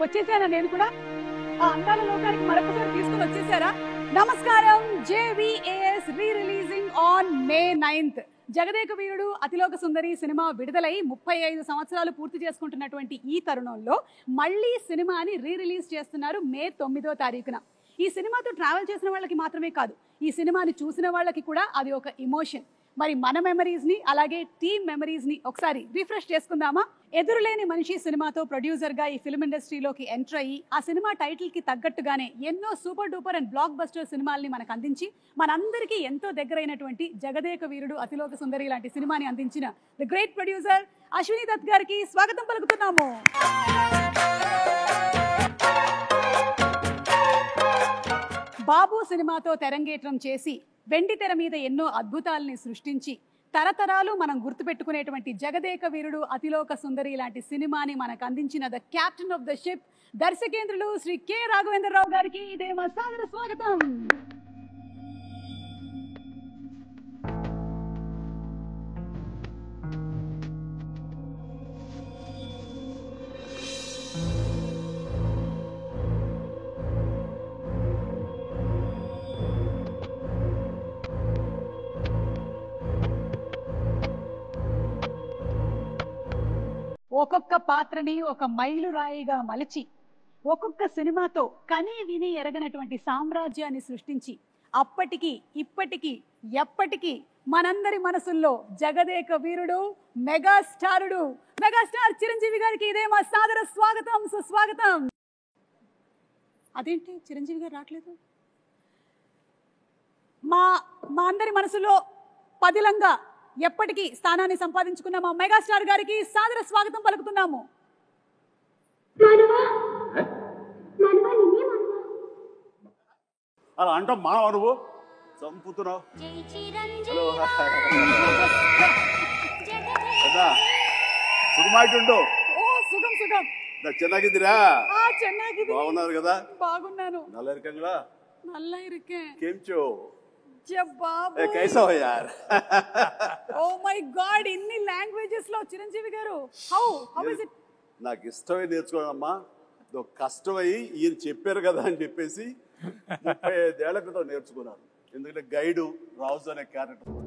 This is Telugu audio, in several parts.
వచ్చేసానా నేను కూడా ఆ అందాల లోకానికి మరొకసారి తీసుకుని వచ్చేసారా? నమస్కారం. JVAS re releasing on May 9th. Jagadeka Veerudu Athiloka Sundari cinema విడుదలై 35 సంవత్సరాలు పూర్తి చేసుకుంటున్నటువంటి ఈ తరుణంలో మళ్ళీ సినిమాని రీ రిలీజ్ చేస్తున్నారు May 9వ తారీఖున. ఈ సినిమాతో ట్రావెల్ చేసిన వాళ్ళకి మాత్రమే కాదు, ఈ సినిమాని చూసిన వాళ్ళకి కూడా అది ఒక ఇమోషన్. మరి మన మెమరీస్ ని అలాగే టీమ్ మెమరీస్ ని ఒకసారి రిఫ్రెష్ చేసుకుందామా? ఎదురులేని మనిషి సినిమాతో ప్రొడ్యూసర్ గా ఈ ఫిల్మ్ ఇండస్ట్రీలోకి ఎంటర్ అయ్యి ఆ సినిమా టైటిల్ కి తగ్గట్టుగానే ఎన్నో super duper and blockbuster సినిమాల్ని మనకు అందించి మనందరికీ ఎంతో దగ్గరైనటువంటి జగదేక వీరుడు అతిలోక సుందరి లాంటి సినిమాని అందించిన the great producer Ashwini Dutt గారికి స్వాగతం పలుకుతున్నాము. బాబు సినిమాతో తెరంగేట్రం చేసి వెండి తెర మీద ఎన్నో అద్భుతాలని సృష్టించి తరతరాలు మనం గుర్తుపెట్టుకునేటువంటి జగదేక వీరుడు అతిలోక సుందరి లాంటి సినిమాని మనకు అందించిన the captain of the ship దర్శకేంద్రులు శ్రీ కె రాఘవేంద్రరావు గారికి ఇదే మా సాదర స్వాగతం. ఒక్కొక్క పాత్రని ఒక మైలురాయిగా మలిచి ఒక్కొక్క సినిమాతో కని విని ఎరగనటువంటి సామ్రాజ్యాన్ని సృష్టించి అప్పటికి ఇప్పటికీ ఎప్పటికీ మనందరి మనసుల్లో జగదేక వీరుడు మెగాస్టార్ చిరంజీవి గారికి ఇదే మా సాదర స్వాగతం, సుస్వాగతం. అదేంటి చిరంజీవి గారు రావట్లేదు? మా అందరి మనసులో పదిలంగా ఎప్పటికీ స్థానాన్ని సంపాదించుకున్న మా మెగాస్టార్ గారికి సాదర స్వాగతం పలుకుతున్నాము. అలా అంటాం మానవ నువ్వు చంపుతున్నావు. సుఖమాయిట్టుండు. సుఖం సుఖం. ಚೆನ್ನಾಗಿದ್ದೀರಾ? ಚೆನ್ನಾಗಿದ್ದೀನಿ. బాగున్నారు కదా? బాగున్నాను. నల్ల ఇరుకంగా నల్ల ఇరుకే కేంచో బాబు కైసా హో యార్. ఓ మై గాడ్, ఇన్ని లాంగ్వేజెస్ లో చిరంజీవి గారు హౌ ఇస్ ఇట్? నాకు ఇష్టమై నేర్చుకోవడమ్మా, కష్టమై ఈయన చెప్పారు కదా అని చెప్పేసి 35 ఏళ్ల క్రితం నేర్చుకున్నాను. ఎందుకంటే గైడు రాజు అనే character.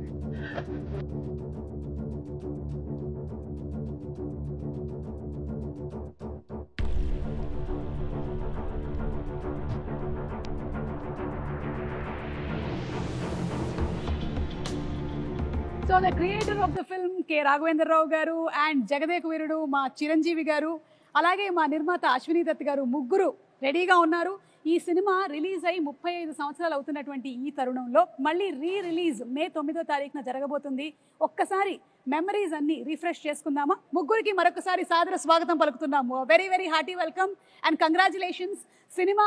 So the creator of the film K Raghavendra Rao గారు అండ్ జగదేక వీరుడు మా చిరంజీవి గారు అలాగే మా నిర్మాత అశ్విని దత్ గారు ముగ్గురు రెడీగా ఉన్నారు. ఈ సినిమా రిలీజ్ అయ్యి 35 సంవత్సరాలు అవుతున్నటువంటి ఈ తరుణంలో మళ్ళీ రీ రిలీజ్ May 9వ తారీఖున జరగబోతుంది. ఒక్కసారి మెమరీస్ అన్ని రిఫ్రెష్ చేసుకుందామా? ముగ్గురికి మరొకసారి సాదర స్వాగతం పలుకుతున్నాము. Very very hearty welcome and congratulations. Cinema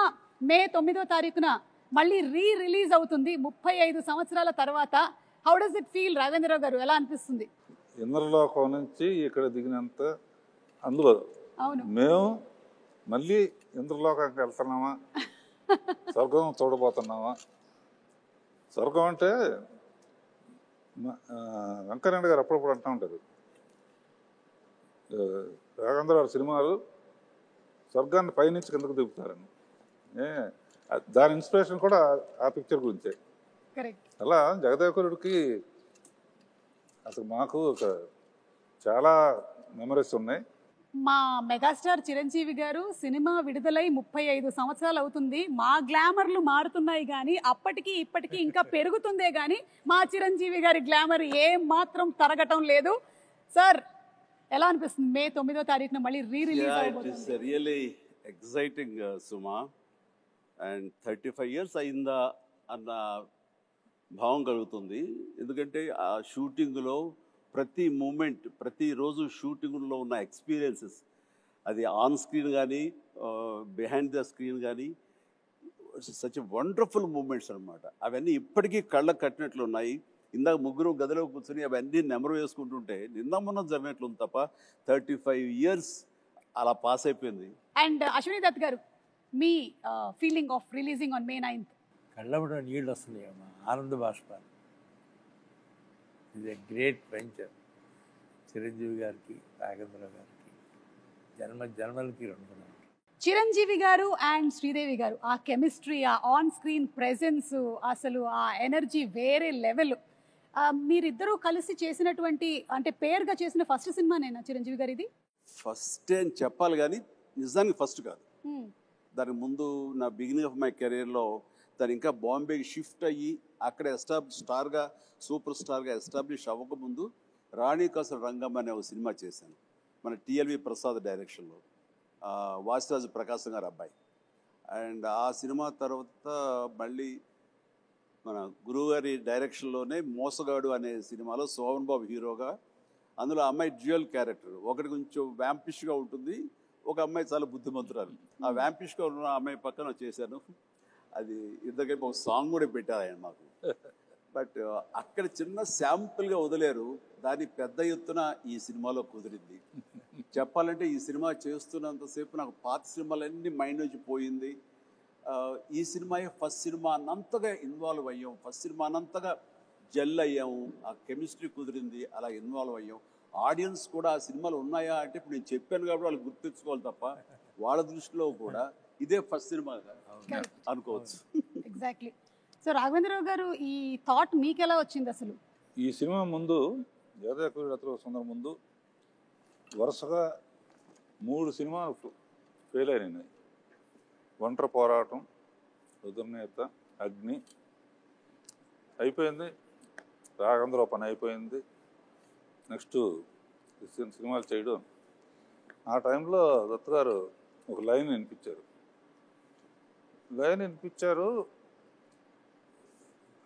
May 9వ తారీఖున మళ్ళీ రీ రిలీజ్ అవుతుంది 35 సంవత్సరాల తర్వాత. How does it feel Raghavendra Rao గారు? ఎలా అనిపిస్తుంది? ఇంద్రలోకం నుంచి ఇక్కడ దిగినంత అందులో మేము మళ్ళీ ఇంద్రలోకానికి వెళ్తున్నామా, స్వర్గం చూడబోతున్నామా? స్వర్గం అంటే వెంకయ్యనాయుడు గారు అప్పుడప్పుడు అంటూ ఉంటారు, రాఘవేంద్ర గారి సినిమాలు స్వర్గాన్ని పైనుంచి కిందకు దిగుతారని. దాని ఇన్స్పిరేషన్ కూడా ఆ పిక్చర్ గురించే. అలా జగదేవకురుడికి అసలు మాకు చాలా మెమరీస్ ఉన్నాయి. మా మెగాస్టార్ చిరంజీవి గారు సినిమా విడుదలై 35 సంవత్సరాలు అవుతుంది. మా గ్లామర్లు మారుతున్నాయి కానీ అప్పటికి ఇప్పటికీ ఇంకా పెరుగుతుందే కానీ మా చిరంజీవి గారి గ్లామర్ ఏం మాత్రం తరగటం లేదు. సార్ ఎలా అనిపిస్తుంది May 9వ తారీఖున మళ్ళీ రీ రిలీజ్ అయిపోతుంది? Really exciting Suma. And 35 years అయిందా అన్న భావం కలుగుతుంది. ఎందుకంటే ఆ షూటింగ్లో ప్రతి మూమెంట్, ప్రతిరోజు షూటింగ్లో ఉన్న ఎక్స్పీరియన్సెస్, అది ఆన్ స్క్రీన్ కానీ బిహైండ్ ద స్క్రీన్ కానీ సచ్ వండర్ఫుల్ మూమెంట్స్ అనమాట. అవన్నీ ఇప్పటికీ కళ్ళకు కట్టినట్లు ఉన్నాయి. ఇందాక ముగ్గురు గదిలో కూర్చొని అవన్నీ నెమరు వేసుకుంటుంటే నిన్న మొన్న జరిగినట్లు ఉంది తప్ప 35 years అలా పాస్ అయిపోయింది. అండ్ అశ్విని దత్ గారు, మీ feeling of releasing on May 9th? కళ్ళబడ నీళ్ళు వస్తున్నాయి అమ్మా, ఆనంద బాష్పాలు. ఇది గ్రేట్ వెంచర్. చిరంజీవి గారికి, రాఘవేంద్ర గారికి జన్మలకి రుణపడాలి. చిరంజీవి గారు అండ్ శ్రీదేవి గారు ఆ కెమిస్ట్రీ, ఆ ఆన్ స్క్రీన్ ప్రెజెన్స్, అసలు ఆ ఎనర్జీ వేరే లెవెల్. మీరిద్దరూ కలిసి చేసినటువంటి అంటే పేరుగా చేసిన ఫస్ట్ సినిమానేనా చిరంజీవి గారు ఇది? ఫస్ట్ అని చెప్పాలి కానీ నిజానికి ఫస్ట్ కాదు. దానికి ముందు నా బిగినింగ్ ఆఫ్ మై కెరీర్లో తను ఇంకా బాంబేకి షిఫ్ట్ అయ్యి అక్కడ స్టార్గా సూపర్ స్టార్గా ఎస్టాబ్లిష్ అవ్వకముందు రాణి కాసుల రంగం అనే ఒక సినిమా చేశాను మన టిఎల్వి ప్రసాద్ డైరెక్షన్లో, వాసిరాజు ప్రకాశం గారు అబ్బాయి. అండ్ ఆ సినిమా తర్వాత మళ్ళీ మన గురువుగారి డైరెక్షన్లోనే మోసగాడు అనే సినిమాలో సోమన్ బాబు హీరోగా, అందులో అమ్మాయి డ్యూయల్ క్యారెక్టర్, ఒకటి కొంచెం వ్యాంపిష్గా ఉంటుంది, ఒక అమ్మాయి చాలా బుద్ధిమంతురాలు. ఆ వ్యాంపిష్గా ఉన్న అమ్మాయి పక్కన చేశాను. అది ఇద్దరికి ఒక సాంగ్ కూడా పెట్టారు ఆయన మాకు. బట్ అక్కడ చిన్న శాంపుల్గా వదిలేరు, దాన్ని పెద్ద ఎత్తున ఈ సినిమాలో కుదిరింది. చెప్పాలంటే ఈ సినిమా చేస్తున్నంతసేపు నాకు పాత సినిమాలన్నీ మైండ్ నుంచి పోయింది. ఈ సినిమాయే ఫస్ట్ సినిమా అన్నంతగా ఇన్వాల్వ్ అయ్యాం, ఫస్ట్ సినిమా అన్నంతగా జెల్ అయ్యాము, ఆ కెమిస్ట్రీ కుదిరింది, అలా ఇన్వాల్వ్ అయ్యాం. ఆడియన్స్ కూడా ఆ సినిమాలు ఉన్నాయా అంటే ఇప్పుడు నేను చెప్పాను కాబట్టి వాళ్ళు గుర్తించుకోవాలి తప్ప వాళ్ళ దృష్టిలో కూడా ఇదే ఫస్ట్ సినిమా అనుకోవచ్చు. ఎగ్జాక్ట్లీ. సో రాఘవేంద్రరావు గారు ఈ థాట్ మీకు ఎలా వచ్చింది అసలు? ఈ సినిమా ముందు జగదేక సుందరం ముందు వరుసగా 3 సినిమాలు ఫెయిల్ అయినాయి. ఒంటరి పోరాటం, రుద్రనేత, అగ్ని అయిపోయింది, రాఘవేంద్రరావు పని అయిపోయింది. నెక్స్ట్ సినిమాలు చేయడం. ఆ టైంలో దత్తు గారు ఒక లైన్ వినిపించారు.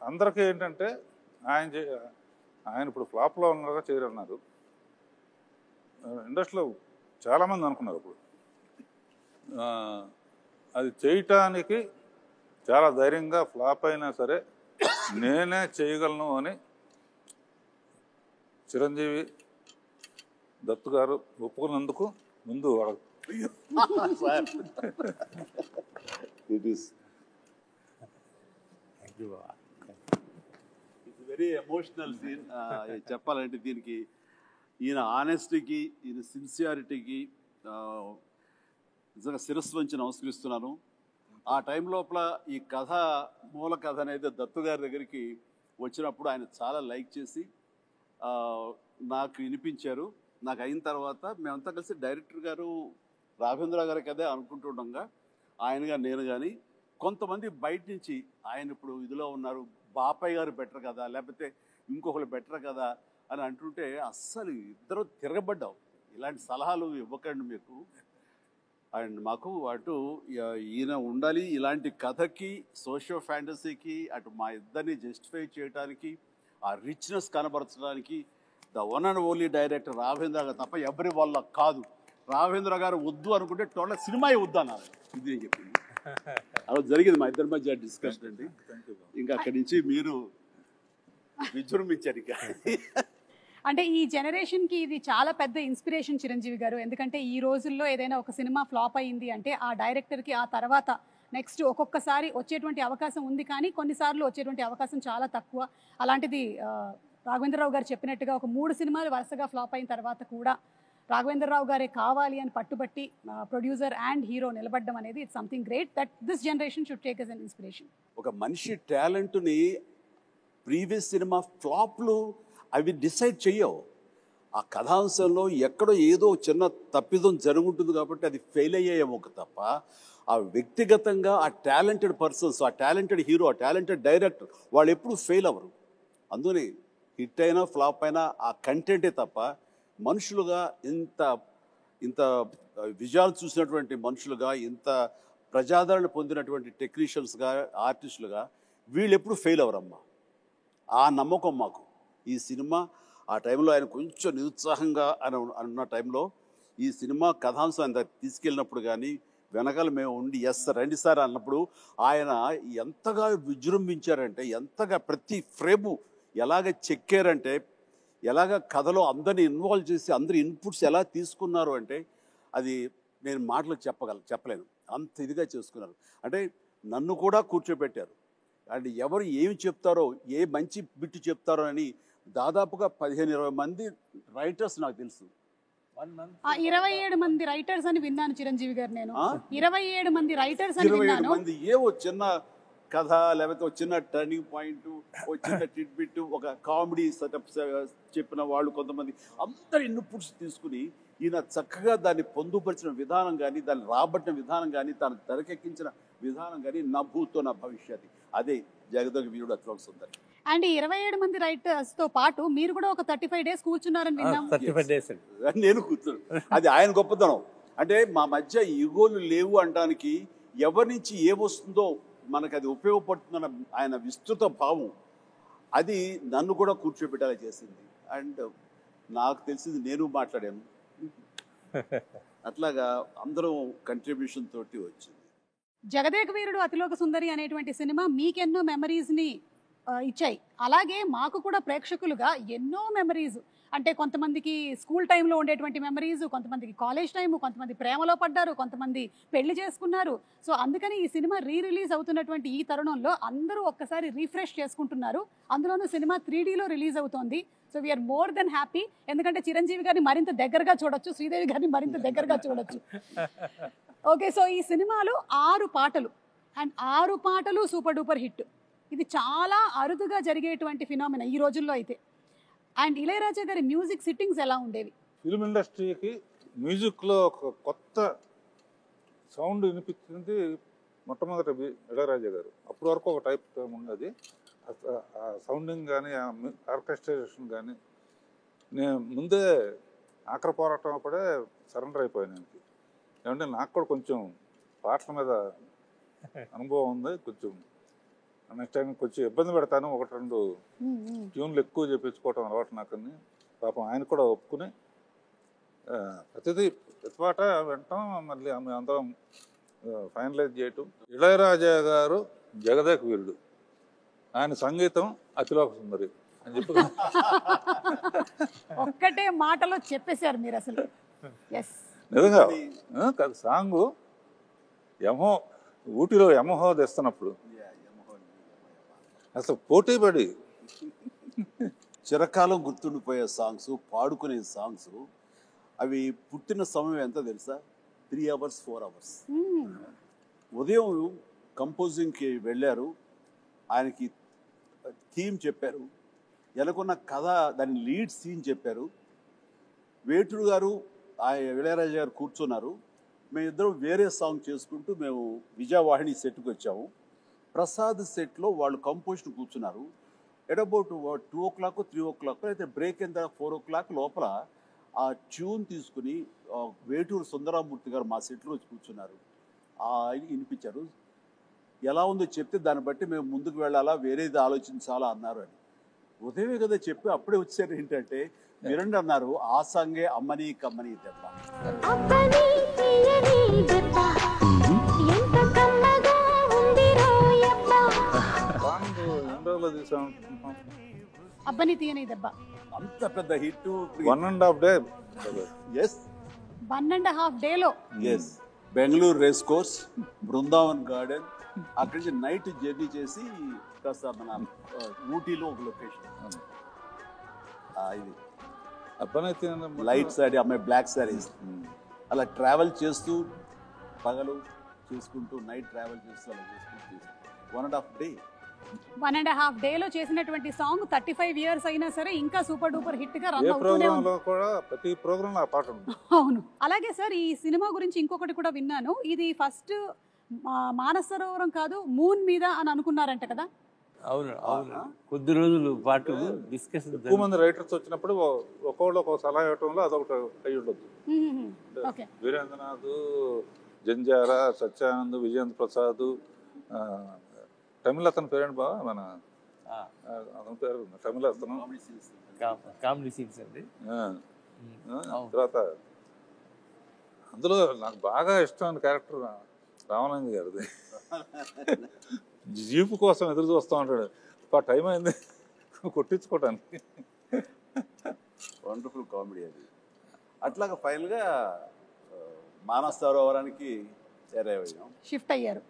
అందరికీ ఏంటంటే ఆయన ఇప్పుడు ఫ్లాప్లో ఉన్నారుగా చేయరన్నారు. ఇండస్ట్రీలో చాలామంది అనుకున్నారు అప్పుడు. అది చేయటానికి చాలా ధైర్యంగా ఫ్లాప్ అయినా సరే నేనే చేయగలను అని చిరంజీవి దత్తు గారు ఒప్పుకున్నందుకు ముందు ఇట్స్ వెరీ ఎమోషనల్ సీన్. చెప్పాలంటే దీనికి ఈయన ఆనెస్టీకి, ఈయన సిన్సియారిటీకి నిజంగా శిరస్సు వంచి నమస్కరిస్తున్నాను. ఆ టైం లోపల ఈ కథ, మూల కథ అనేది దత్తు గారి దగ్గరికి వచ్చినప్పుడు ఆయన చాలా లైక్ చేసి నాకు వినిపించారు. నాకు అయిన తర్వాత మేమంతా కలిసి డైరెక్టర్ గారు రాఘవేంద్ర గారి కదే అనుకుంటుండగా ఆయనగా నేను కానీ కొంతమంది బయట నుంచి ఆయన ఇప్పుడు ఇదిలో ఉన్నారు, బాపయ్య గారు బెటర్ కదా, లేకపోతే ఇంకొకరు బెటర్ కదా అని అంటుంటే అస్సలు ఇద్దరు తిరగబడ్డావు, ఇలాంటి సలహాలు ఇవ్వకండి మీకు. అండ్ మాకు అటు ఈయన ఉండాలి, ఇలాంటి కథకి, సోషియో ఫ్యాంటసీకి, అటు మా ఇద్దరిని జస్టిఫై చేయడానికి, ఆ రిచ్నెస్ కనబరచడానికి the one and only director Raghavendra గారు తప్ప ఎవరి వల్ల కాదు. రాఘవేంద్ర గారు వద్దు అనుకుంటే టోటల్ సినిమాయే వద్దు అన్నారు. ఇది నేను చెప్పింది. అలా జరిగింది మా ఇద్దరి మధ్య డిస్కషన్ అండి. ఇంకా అక్కడి నుంచి మీరు విజృంభించారు. ఇక అంటే ఈ జనరేషన్కి ఇది చాలా పెద్ద ఇన్స్పిరేషన్ చిరంజీవి గారు. ఎందుకంటే ఈ రోజుల్లో ఏదైనా ఒక సినిమా ఫ్లాప్ అయింది అంటే ఆ డైరెక్టర్కి ఆ తర్వాత నెక్స్ట్ ఒక్కొక్కసారి వచ్చేటువంటి అవకాశం ఉంది, కానీ కొన్నిసార్లు వచ్చేటువంటి అవకాశం చాలా తక్కువ. అలాంటిది రాఘవేంద్రరావు గారు చెప్పినట్టుగా ఒక 3 సినిమాలు వరుసగా ఫ్లాప్ అయిన తర్వాత కూడా రాఘవేంద్రరావు గారే కావాలి అని పట్టుబట్టి ప్రొడ్యూసర్ అండ్ హీరో నిలబడడం అనేది it's something great that this generation should take as an inspiration. ఒక మనిషి టాలెంట్ని ప్రీవియస్ సినిమా ఫ్లాప్లు అవి డిసైడ్ చెయ్యవు. ఆ కథాంశంలో ఎక్కడో ఏదో చిన్న తప్పిదం జరుగుంటుంది కాబట్టి అది ఫెయిల్ అయ్యేమో తప్ప ఆ వ్యక్తిగతంగా ఆ టాలెంటెడ్ పర్సన్స్, ఆ టాలెంటెడ్ హీరో, ఆ టాలెంటెడ్ డైరెక్టర్ వాళ్ళు ఎప్పుడు ఫెయిల్ అవ్వరు. అందుకని హిట్ అయినా ఫ్లాప్ అయినా ఆ కంటెంటే తప్ప మనుషులుగా ఇంత విజయాలు చూసినటువంటి మనుషులుగా, ఇంత ప్రజాదరణ పొందినటువంటి టెక్నీషియన్స్గా, ఆర్టిస్టులుగా వీళ్ళు ఎప్పుడు ఫెయిల్ అవ్వరమ్మా. ఆ నమ్మకం మాకు. ఈ సినిమా ఆ టైంలో ఆయన కొంచెం నిరుత్సాహంగా అన్న టైంలో ఈ సినిమా కథాంశం ఆయన తీసుకెళ్ళినప్పుడు కానీ వెనకాల మేము ఉండి ఎస్ రండి సార్ అన్నప్పుడు ఆయన ఎంతగా విజృంభించారంటే, ఎంతగా ప్రతి ఫ్రేము ఎలాగ చెక్కారంటే, ఎలాగ కథలో అందరిని ఇన్వాల్వ్ చేసి అందరి ఇన్పుట్స్ ఎలా తీసుకున్నారు అంటే అది నేను మాటలు చెప్పలేను. అంత ఇదిగా చేసుకున్నారు. అంటే నన్ను కూడా కూర్చోబెట్టారు. అండ్ ఎవరు ఏమి చెప్తారో, ఏ మంచి బిట్టు చెప్తారో అని దాదాపుగా 15-20 మంది రైటర్స్ నాకు తెలుసు. 1 month. 27 మంది రైటర్స్ అని విన్నాను చిరంజీవి గారు. నేను 27 మంది రైటర్స్ అని 27 విన్నాను. మంది ఏవో చిన్న కథ, లేకపోతే ఒక చిన్న టర్నింగ్ పాయింట్, ఒక చిన్న టిడ్బిట్, ఒక కామెడీ సెటప్ చెప్పిన వాళ్ళు కొంతమంది, అందరి ఇన్పుట్స్ తీసుకుని ఈయన చక్కగా దాన్ని పొందుపరిచిన విధానం కానీ, దాన్ని రాబట్టిన విధానం కానీ, దాన్ని తెరకెక్కించిన విధానం కానీ, నభూతో నా భవిష్యత్, అదే జగదేక వీరుడు అతిలోక సుందరి. అండ్ 27 మంది రైటర్స్ తో పాటు మీరు కూడా ఒక 35 డేస్ కూర్చున్నారని విన్నాం. 35 days అండి. నేను కూర్చున్నాను. అది ఆయన గొప్పతనం. అంటే మా మధ్య ఈగోలు లేవు అనడానికి, ఎవరి నుంచి ఏమొస్తుందో మనకు అది ఉపయోగపడుతుందన్న ఆయన విస్తృత భావం, అది నన్ను కూడా కూర్చోబెట్టేలా చేసింది. అండ్ నాకు తెలిసింది నేను మాట్లాడాను, అట్లాగా అందరం కంట్రిబ్యూషన్ తోటి వచ్చింది. జగదేక వీరుడు అతిలోక సుందరి అనేటువంటి సినిమా మీకెన్నో మెమరీస్ ని ఇచ్చాయి. అలాగే మాకు కూడా ప్రేక్షకులుగా ఎన్నో మెమరీస్, అంటే కొంతమందికి స్కూల్ టైంలో ఉండేటువంటి మెమరీస్, కొంతమందికి కాలేజ్ టైము, కొంతమంది ప్రేమలో పడ్డారు, కొంతమంది పెళ్లి చేసుకున్నారు. సో అందుకని ఈ సినిమా రిలీజ్ అవుతున్నటువంటి ఈ తరుణంలో అందరూ ఒక్కసారి రీఫ్రెష్ చేసుకుంటున్నారు. అందులోనూ సినిమా 3Dలో రిలీజ్ అవుతోంది. So we are more than happy. ఎందుకంటే చిరంజీవి గారిని మరింత దగ్గరగా చూడొచ్చు, శ్రీదేవి గారిని మరింత దగ్గరగా చూడొచ్చు. ఓకే, సో ఈ సినిమాలో 6 పాటలు, అండ్ 6 పాటలు సూపర్ డూపర్ హిట్. ఇది చాలా అరుదుగా జరిగేటువంటి ఫినామినా ఈ రోజుల్లో అయితే. అండ్ ఇళయరాజా గారి మ్యూజిక్ సిట్టింగ్స్ ఎలా ఉండేవి? ఫిల్మ్ ఇండస్ట్రీకి మ్యూజిక్లో ఒక కొత్త సౌండ్ వినిపించింది మొట్టమొదటి ఇళయరాజా గారు. అప్పటి వరకు ఒక టైప్ ఉన్నది, ఆ సౌండింగ్ కానీ, ఆ ఆర్కెస్ట్రేషన్ కానీ. నేను ముందే ఆఖరి పోరాటం అప్పుడే సరెండర్ అయిపోయాను ఆయనకి. ఏమంటే నాకు కూడా కొంచెం పాటల మీద అనుభవం ఉంది, కొంచెం నెక్స్ట్ టైం కొంచెం ఇబ్బంది పెడతాను, 1-2 ట్యూన్లు ఎక్కువ చేయించుకోవటం అలవాటు నాకని. పాపం ఆయన కూడా ఒప్పుకుని ప్రతి పాట వింటాం, మళ్ళీ ఆమె అందరం ఫైనలైజ్ చేయటం. ఇళయరాజా గారు జగదేక వీరుడు, ఆయన సంగీతం అతిలోక సుందరి అని చెప్పి ఒక్కటే మాటలో చెప్పేశారు మీరు అసలు. ఎస్, నిజంగా సాంగ్ యమహో, ఊటీలో యమహో తెస్తున్నప్పుడు అసలు పోటీ పడి చిరకాలం గుర్తుండిపోయే సాంగ్స్, పాడుకునే సాంగ్స్, అవి పుట్టిన సమయం ఎంత తెలుసా? 3 hours 4 hours. ఉదయం కంపోజింగ్కి వెళ్ళారు, ఆయనకి థీమ్ చెప్పారు, ఎలాగొన్న కథ, దాని లీడ్ సీన్ చెప్పారు. వేటూరు గారు, ఇళయరాజా గారు కూర్చున్నారు. మేమిద్దరం వేరే సాంగ్ చేసుకుంటూ మేము విజయవాహిని సెట్కి వచ్చాము. ప్రసాద్ సెట్లో వాళ్ళు కంపోజిషన్ కూర్చున్నారు. ఎట్ అబౌట్ 2 o'clock 3 o'clock అయితే బ్రేక్ అయిన తర్వాత 4 o'clock లోపల ఆ ట్యూన్ తీసుకుని వేటూరు సుందరమూర్తి గారు మా సెట్లో వచ్చి కూర్చున్నారు. వినిపించారు. ఎలా ఉందో చెప్తే దాన్ని బట్టి మేము ముందుకు వెళ్ళాలా, వేరేది ఆలోచించాలా అన్నారు అని. ఉదయమే కదా చెప్పి అప్పుడే వచ్చారు. ఏంటంటే మీరండి అన్నారు, ఆ సాంగే అమ్మని కమ్మని దెబ్బ. అబ్బని తీయని దెబ్బ అంత పెద్ద హిట్. 1.5 day. ఎస్, 1.5 డేలో. Yes, Bengaluru race course, Brindavan garden, అక్కడి నుంచి నైట్ జర్నీ చేసి కాస్త మన ఊటీలో ఒక లొకేషన్. ఇది లైట్ సారీ, అమ్మాయి బ్లాక్ సారీస్, అలా ట్రావెల్ చేస్తూ పగలు చేసుకుంటూ నైట్ ట్రావెల్ చేస్తూ అలా చేసుకుంటూ 1.5 day. 1.5 డేలో చేసినటువంటి సాంగ్ 35 years అయినా సరే ఇంకా సూపర్ డూపర్ హిట్ గా రన్ ఏ అవుతూనే ప్రోగ్రాంలో ఉంది. కూడా ప్రతి ప్రోగ్రాంలో ఆ పాట ఉంది. అవును. అలాగే సార్, ఈ సినిమా గురించి ఇంకొకటి కూడా విన్నాను, ఇది ఫస్ట్ మానస సరోవరం కాదు మూన్ మీద అని అనుకున్నారంట కదా? అవును అవును, కొద్ది రోజులు పాటు డిస్కషన్. ఎక్కువ మంది రైటర్స్ వచ్చినప్పుడు ఒక్కొక్కళ్ళు ఒక సలహా ఇవ్వటంలో అదొకటి అయి ఉండొచ్చు. ఓకే. వీరేంద్రనాథ్, జంజారా, సత్యానంద్, విజయేంద్ర ప్రసాద్, తమిళ అతని పేరేంటి బావ, మన అతని పేరు తమిళ అతను, కామెడీ సీన్స్ అండి. తర్వాత అందులో నాకు బాగా ఇష్టమైన క్యారెక్టర్ రామానంద్ గారిది. జీపు కోసం ఎదురు చూస్తూ ఉంటాడు, టైం అయింది కొట్టించుకోవటానికి. వండర్ఫుల్ కామెడీ అది. అట్లాగా ఫైనల్గా మానస సరోవరానికి షిఫ్ట్ అయ్యారు.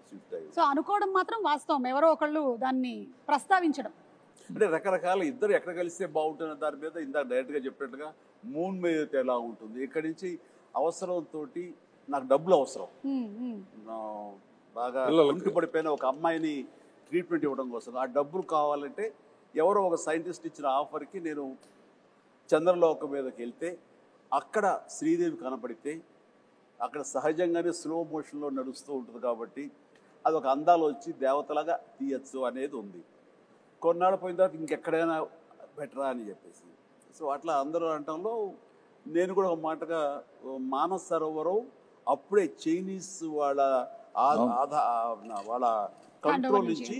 సో అనుకోవడం మాత్రం వాస్తవం, ఎవరో ఒకళ్ళు దాన్ని ప్రస్తావించడం. అంటే రకరకాల ఇద్దరు ఎక్కడ కలిస్తే బాగుంటుంది దాని మీద ఇందాక డైరెక్ట్గా చెప్పినట్టుగా మూన్ మీద వెళ్తే ఎలా ఉంటుంది, ఇక్కడి నుంచి అవసరంతో నాకు డబ్బులు అవసరం, బాగా ఒంటి పడిపోయిన ఒక అమ్మాయిని ట్రీట్మెంట్ ఇవ్వడం కోసం ఆ డబ్బులు కావాలంటే ఎవరో ఒక సైంటిస్ట్ ఇచ్చిన ఆఫర్కి నేను చంద్రలోకం మీదకి వెళ్తే అక్కడ శ్రీదేవి కనపడితే అక్కడ సహజంగానే స్లో మోషన్లో నడుస్తూ ఉంటుంది కాబట్టి అదొక అందాలు వచ్చి దేవతలాగా తీయచ్చు అనేది ఉంది. కొన్నాళ్ళు పోయిన తర్వాత ఇంకెక్కడైనా బెటరా అని చెప్పేసి సో అట్లా అందరూ అనటంలో నేను కూడా ఒక మాటగా మానస సరోవరం అప్పుడే చైనీస్ వాళ్ళ వాళ్ళ కంట్రోల్ నుంచి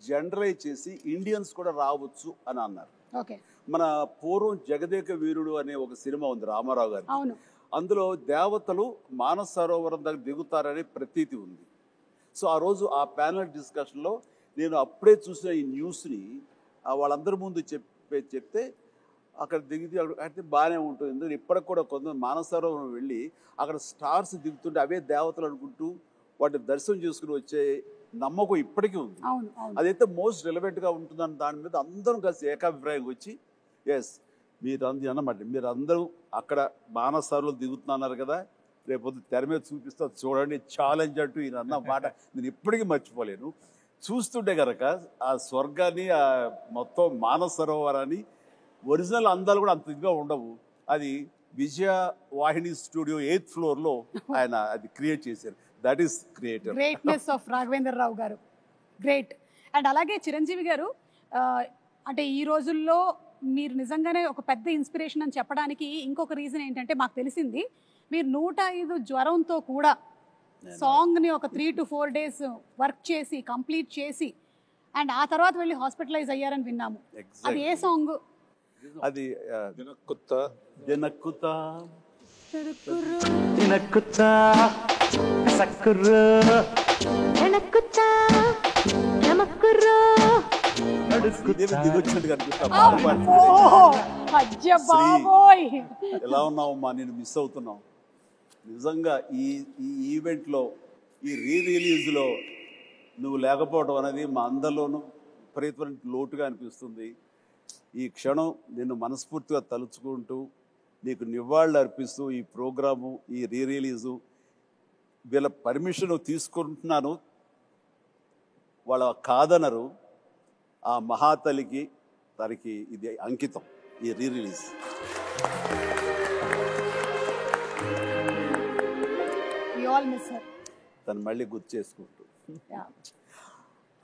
జనరలైజ్ చేసి ఇండియన్స్ కూడా రావచ్చు అని అన్నారు. మన పూర్వం జగదేక వీరుడు అనే ఒక సినిమా ఉంది రామారావు గారి, అందులో దేవతలు మానస సరోవరం దగ్గర దిగుతారనే ప్రతీతి ఉంది. సో ఆ రోజు ఆ ప్యానల్ డిస్కషన్లో నేను అప్పుడే చూసిన ఈ న్యూస్ని వాళ్ళందరి ముందు చెప్తే అక్కడ దిగితే అయితే బాగానే ఉంటుంది. ఎందుకంటే ఇప్పటికి కూడా కొంత మానస సరోవరం వెళ్ళి అక్కడ స్టార్స్ దిగుతుంటే అవే దేవతలు అనుకుంటూ వాటిని దర్శనం చేసుకుని వచ్చే నమ్మకం ఇప్పటికీ ఉంది. అదైతే మోస్ట్ రిలవెంట్గా ఉంటుందని దాని మీద అందరం కలిసి ఏకాభిప్రాయం వచ్చి ఎస్ మీరు అన్నమాట మీరు అందరూ అక్కడ మానస సరోవరం దిగుతున్నారు కదా, రేపు తెర మీద చూపిస్తా చూడండి ఛాలెంజ్ అంటూ ఈయన అన్న మాట నేను ఇప్పటికీ మర్చిపోలేను. చూస్తుంటే కనుక ఆ స్వర్గాన్ని ఆ మొత్తం మానస సరోవరాన్ని ఒరిజినల్ అందాలు కూడా అంత ఇదిగా ఉండవు. అది విజయ వాహిని స్టూడియో 8th ఫ్లోర్లో ఆయన అది క్రియేట్ చేశారు. That is greatness of Raghavendra Rao గారు. గ్రేట్. అండ్ అలాగే చిరంజీవి గారు అంటే ఈ రోజుల్లో మీరు నిజంగానే ఒక పెద్ద ఇన్స్పిరేషన్ అని చెప్పడానికి ఇంకొక రీజన్ ఏంటంటే మాకు తెలిసింది మీరు 105 జ్వరంతో కూడా సాంగ్ని ఒక 3 to 4 days వర్క్ చేసి కంప్లీట్ చేసి అండ్ ఆ తర్వాత వెళ్ళి హాస్పిటలైజ్ అయ్యారని విన్నాము. అది ఏ సాంగ్? అది ఎలా ఉన్నావమ్మా, నేను మిస్ అవుతున్నావు. నిజంగా ఈ ఈవెంట్లో ఈ రిలీజ్లో నువ్వు లేకపోవడం అనేది మా అందరిలోనూ విపరీతమైన లోటుగా అనిపిస్తుంది. ఈ క్షణం నిన్ను మనస్ఫూర్తిగా తలుచుకుంటూ నీకు నివాళులు అర్పిస్తూ ఈ ప్రోగ్రాము ఈ రిలీజు వీళ్ళ పర్మిషన్ తీసుకుంటున్నాను, వాళ్ళ కాదనరు. ఆ మహాతలికి తనకి ఇది అంకితం ఈ రిలీజ్. తను మళ్ళీ గుర్తు చేసుకుంటూ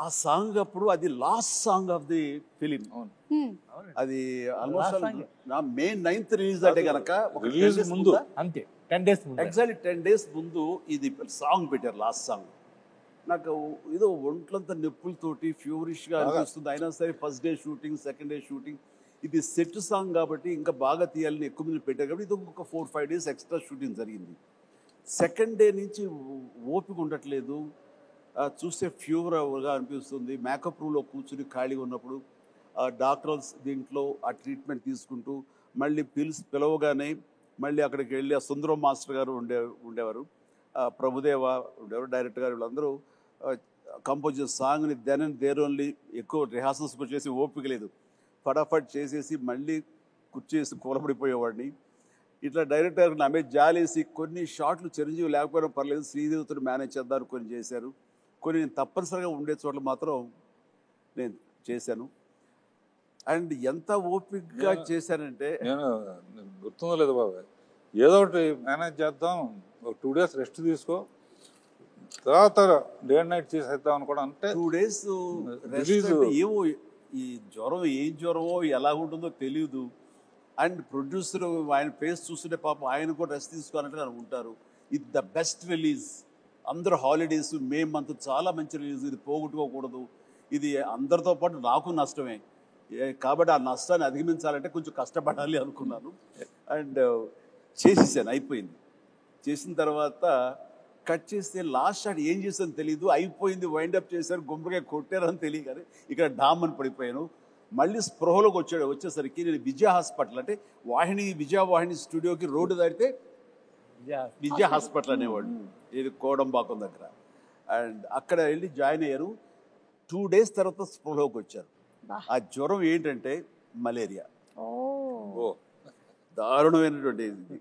ఆ సాంగ్ అప్పుడు అది last song of the film. అది ఆల్మోస్ట్ May 9th రిలీజ్ అంటే కనుక ముందు అంతే 10 days ఎగ్జాక్ట్లీ 10 days ముందు ఇది సాంగ్ పెట్టారు. లాస్ట్ సాంగ్ నాకు ఏదో ఒంట్లంతా నొప్పులతోటి ఫ్యూరిష్గా అనిపిస్తుంది. అయినా సరే first day shooting, second day shooting, ఇది సెట్ సాంగ్ కాబట్టి ఇంకా బాగా తీయాలని ఎక్కువ మంది పెట్టారు కాబట్టి ఇది ఒక 4-5 days ఎక్స్ట్రా షూటింగ్ జరిగింది. సెకండ్ డే నుంచి ఓపిక ఉండట్లేదు, చూస్తే ఫీవర్గా అనిపిస్తుంది. మేకప్ రూమ్లో కూర్చుని ఖాళీగా ఉన్నప్పుడు డాక్టర్స్ దీంట్లో ఆ ట్రీట్మెంట్ తీసుకుంటూ మళ్ళీ పిలవగానే మళ్ళీ అక్కడికి వెళ్ళి ఆ సుందరం మాస్టర్ గారు ఉండేవారు, ప్రభుదేవ ఉండేవారు, డైరెక్టర్ గారు, వీళ్ళందరూ కంపోజ్ చేసిన సాంగ్ని దెన్ అండ్ దేర్ ఓన్లీ ఎక్కువ రిహార్సల్స్ చేసి ఓపిక లేదు, ఫటాఫట్ చేసేసి మళ్ళీ కుర్చేసి కూలబడిపోయేవాడిని. ఇట్లా డైరెక్టర్ నా మీద జాలేసి కొన్ని షాట్లు చిరంజీవి లేకపోయినా పర్లేదు శ్రీదేవితో మేనేజ్ చేద్దారు కొన్ని చేశారు, కొన్ని నేను తప్పనిసరిగా ఉండే చోట్ల మాత్రం నేను చేశాను. అండ్ ఎంత ఓపికగా చేశానంటే నేను గుర్తుందో లేదు బాబా, ఏదో ఒకటి మేనేజ్ చేద్దాం, ఒక 2 days రెస్ట్ తీసుకో, తర్వాత డే అండ్ నైట్ చేసేద్దాం అనుకోవడం. అంటే 2 days ఏమో ఈ జ్వరం ఏం జ్వరమో ఎలా ఉంటుందో తెలియదు. అండ్ ప్రొడ్యూసర్ ఆయన ఫేస్ చూస్తుంటే పాపం ఆయన కూడా రెస్ట్ తీసుకోవాలంటే ఉంటారు. ఇది ద బెస్ట్ రిలీజ్, అందరూ హాలిడేస్, మే మంత్ చాలా మంచి రిలీజ్, ఇది పోగొట్టుకోకూడదు, ఇది అందరితో పాటు నాకు నష్టమే కాబట్టి ఆ నష్టాన్ని అధిగమించాలంటే కొంచెం కష్టపడాలి అనుకున్నాను. అండ్ చేసేసాను, అయిపోయింది. చేసిన తర్వాత కట్ చేస్తే లాస్ట్ షాట్ ఏం చేశాను తెలీదు, అయిపోయింది, వైండప్ చేశారు, గుమ్మడికాయ కొట్టారని తెలియదు కానీ ఇక్కడ డామ్ అని పడిపోయాను. మళ్ళీ స్పృహలోకి వచ్చేసరికి నేను విజయ హాస్పిటల్ అంటే విజయ వాహిని స్టూడియోకి రోడ్డు దాటితే విజయ హాస్పిటల్ అనేవాడు, ఇది కోడంబాకం దగ్గర. అండ్ అక్కడ వెళ్ళి జాయిన్ అయ్యారు. 2 days తర్వాత స్పృహలోకి వచ్చారు. ఆ జ్వరం ఏంటంటే మలేరియా. దారుణమైనటువంటి ఇది.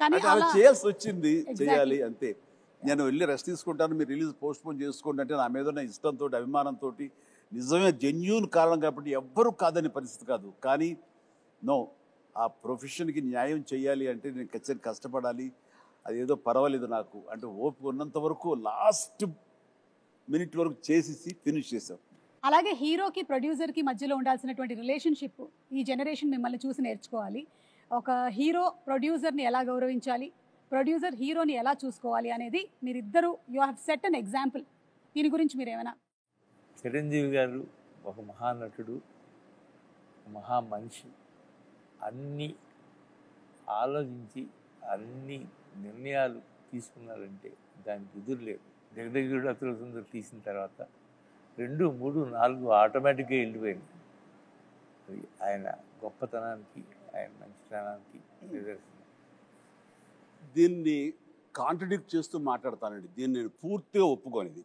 కానీ అంటే అలా అలా చేయాల్సి వచ్చింది, Exactly. చేయాలి అంతే. నేను వెళ్ళి రెస్ట్ తీసుకుంటాను, మీరు రిలీజ్ పోస్ట్ పోన్ చేసుకోండి అంటే నా మీద ఉన్న ఇష్టంతో, అభిమానంతో, నిజమే జెన్యూన్ కారణం కాబట్టి ఎవ్వరూ కాదనే పరిస్థితి కాదు. కానీ నో, ఆ ప్రొఫెషన్కి న్యాయం చేయాలి అంటే నేను ఖచ్చితంగా కష్టపడాలి. అదేదో పర్వాలేదు నాకు అంటే ఓపిక ఉన్నంత వరకు లాస్ట్ మినిట్ వరకు చేసేసి ఫినిష్ చేసాం. అలాగే హీరోకి ప్రొడ్యూసర్కి మధ్యలో ఉండాల్సినటువంటి రిలేషన్షిప్ ఈ జనరేషన్ మిమ్మల్ని చూసి నేర్చుకోవాలి. ఒక హీరో ప్రొడ్యూసర్ని ఎలా గౌరవించాలి, ప్రొడ్యూసర్ హీరోని ఎలా చూసుకోవాలి అనేది మీరిద్దరూ you have set an example. దీని గురించి మీరు ఏమైనా? చిరంజీవి గారు ఒక మహానటుడు, మహా మనిషి. అన్నీ ఆలోచించి అన్ని నిర్ణయాలు తీసుకున్నారంటే దానికి ఎదురు లేదు. జగదేగుడు అతుల సుందరి తీసిన తర్వాత 2, 3, 4 ఆటోమేటిక్గా వెళ్ళిపోయింది. అది ఆయన గొప్పతనానికి, ఆయన మంచితనానికి నిదర్శనం. దీన్ని కాంట్రడిక్ట్ చేస్తూ మాట్లాడతానండి. దీన్ని నేను పూర్తిగా ఒప్పుకోనిది.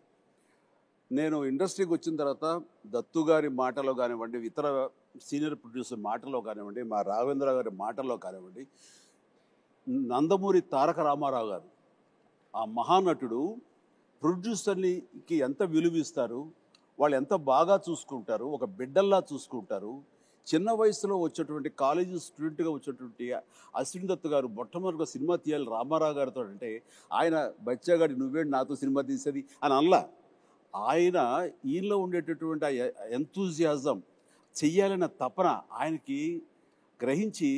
నేను ఇండస్ట్రీకి వచ్చిన తర్వాత దత్తు గారి మాటలో కానివ్వండి, ఇతర సీనియర్ ప్రొడ్యూసర్ మాటలో కానివ్వండి, మా రాఘవేంద్ర గారి మాటల్లో కానివ్వండి, నందమూరి తారక రామారావు గారు ఆ మహానటుడు ప్రొడ్యూసర్కి ఎంత విలువిస్తారు, వాళ్ళు ఎంత బాగా చూసుకుంటారు, ఒక బిడ్డల్లా చూసుకుంటారు. చిన్న వయసులో వచ్చేటువంటి కాలేజీ స్టూడెంట్గా వచ్చేటువంటి అశ్విన్ దత్ గారు మొట్టమొదటిగా సినిమా తీయాలి రామారావు గారితో అంటే ఆయన బచ్చాగాడి నువ్వేంటి నాతో సినిమా తీసేది అని అనలా. ఆయన ఈయనలో ఉండేటటువంటి ఆ ఎంతూజియాజం, చెయ్యాలన్న తపన ఆయనకి గ్రహించి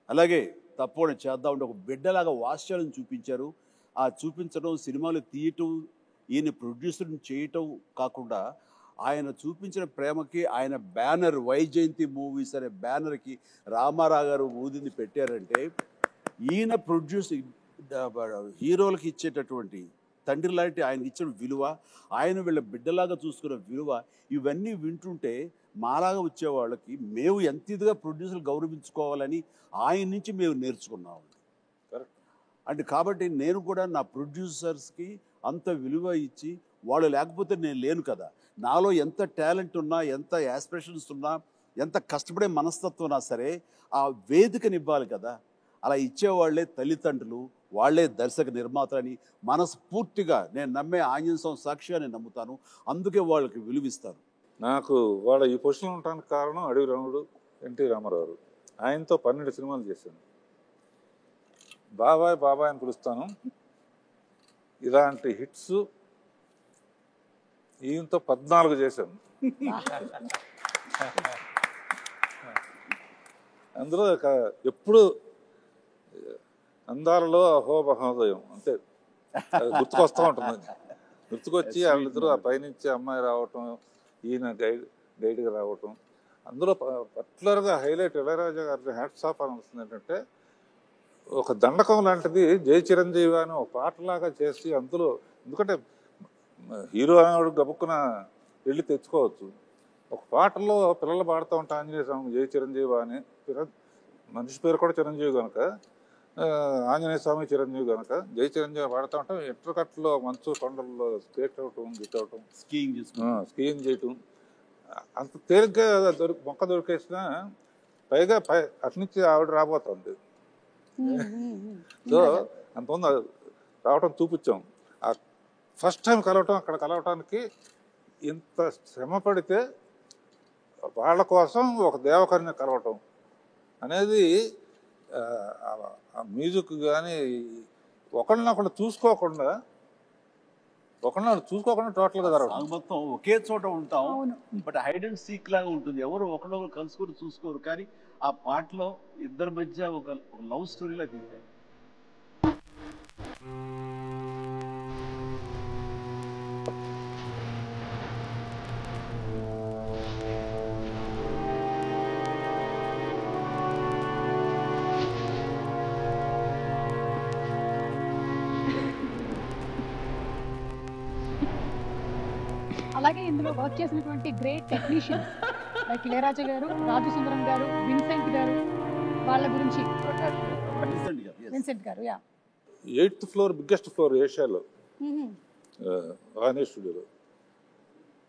అలాగే తప్పకుండా చేద్దాం అంటే ఒక బిడ్డలాగా వాత్సల్యం చూపించారు. ఆ చూపించడం, సినిమాలు తీయటం, ఈయన ప్రొడ్యూసర్ని చేయటం కాకుండా ఆయన చూపించిన ప్రేమకి ఆయన బ్యానర్ వైజయంతి మూవీస్ అనే బ్యానర్కి రామారావు గారు ఊదిని పెట్టారంటే ఈయన హీరోలకి ఇచ్చేటటువంటి తండ్రి లాంటి ఆయనకి ఇచ్చిన విలువ, ఆయన వీళ్ళ బిడ్డలాగా చూసుకున్న విలువ, ఇవన్నీ వింటుంటే మాలాగా వచ్చే వాళ్ళకి మేము ఎంత ఇదిగా ప్రొడ్యూసర్లు గౌరవించుకోవాలని ఆయన నుంచి మేము నేర్చుకున్నాం. అంటే కాబట్టి నేను కూడా నా ప్రొడ్యూసర్స్కి అంత విలువ ఇచ్చి, వాళ్ళు లేకపోతే నేను లేను కదా. నాలో ఎంత టాలెంట్ ఉన్నా, ఎంత యాస్పిరేషన్స్ ఉన్నా, ఎంత కష్టపడే మనస్తత్వం ఉన్నా సరే ఆ వేదికనివ్వాలి కదా. అలా ఇచ్చేవాళ్లే తల్లిదండ్రులు, వాళ్లే దర్శక నిర్మాతలని మనస్ఫూర్తిగా నేను నమ్మే ఆంజనేయ స్వామి సాక్షిగా నేను నమ్ముతాను. అందుకే వాళ్ళకి విలువిస్తారు. నాకు వాళ్ళ ఈ పొజిషన్లో ఉండడానికి కారణం అడవి రాముడు, ఎన్టీ రామారావు. ఆయనతో 12 సినిమాలు చేశాను. బాబాయ్ బాబాయ్ అని పిలుస్తాను. ఇలాంటి హిట్స్ ఈయనతో 14 చేశాను. అందులో ఎప్పుడు అందాలలో అహో మహోదయం అంతే గుర్తుకొస్తూ ఉంటుంది. గుర్తుకొచ్చి వాళ్ళిద్దరూ ఆ పైనుంచి అమ్మాయి రావటం, ఈయన గైడ్గా రావటం. అందులో పర్టికులర్గా హైలైట్ ఇళయరాజా గారి హ్యాట్స్ ఆఫ్ అని వస్తుంది ఏంటంటే, ఒక దండకం లాంటిది జై చిరంజీవి అని ఒక పాటలాగా చేసి అందులో, ఎందుకంటే హీరో అనేవాడు గబుక్కున వెళ్ళి తెచ్చుకోవచ్చు. ఒక పాటలో పిల్లలు పాడుతూ ఉంటా ఆంజనేయ స్వామి జై చిరంజీవి అని, మనిషి పేరు కూడా చిరంజీవి కనుక, ఆంజనేయ స్వామి చిరంజీవి కనుక జై చిరంజీవి పాడుతూ ఉంటాం. ఇంటర్కట్లో మంచు కొండల్లో స్కేట్ అవటం, గిట్ అవటం, స్కీయింగ్ చేయటం అంత తేలిగ్గా మొక్క దొరికేసినా పైగా అట్నుంచి ఆవిడ రాబోతుంది. సో అంతమంది రావటం చూపించాం. ఆ ఫస్ట్ టైం కలవటం, అక్కడ కలవటానికి ఇంత శ్రమ పడితే వాళ్ళ కోసం ఒక దేవకరిని కలవటం అనేది మ్యూజిక్ కానీ ఒకళ్ళనొకళ్ళు చూసుకోకుండా టోటల్గా జరగదు. మొత్తం ఒకే చోట ఉంటాం, బట్ హైడ్ అండ్ సీక్ లాగా ఉంటుంది. ఎవరు ఒకళ్ళొకరు కలుసుకొని చూసుకోరు, కానీ ఆ పాటలో ఇద్దరి మధ్య ఒక లవ్ స్టోరీలా తీశారు. అలాగే ఇందులో వర్క్ చేసినటువంటి గ్రేట్ టెక్నీషియన్ లైక్ ఇళయరాజా గారు, రాజు సుందరం గారు, విన్సెంట్ గారు, వాళ్ళ గురించి. విన్సెంట్ గారు 8th ఫ్లోర్ బిగ్గెస్ట్ ఫ్లోర్ ఏషియాలో వాణి స్టూడియోలో.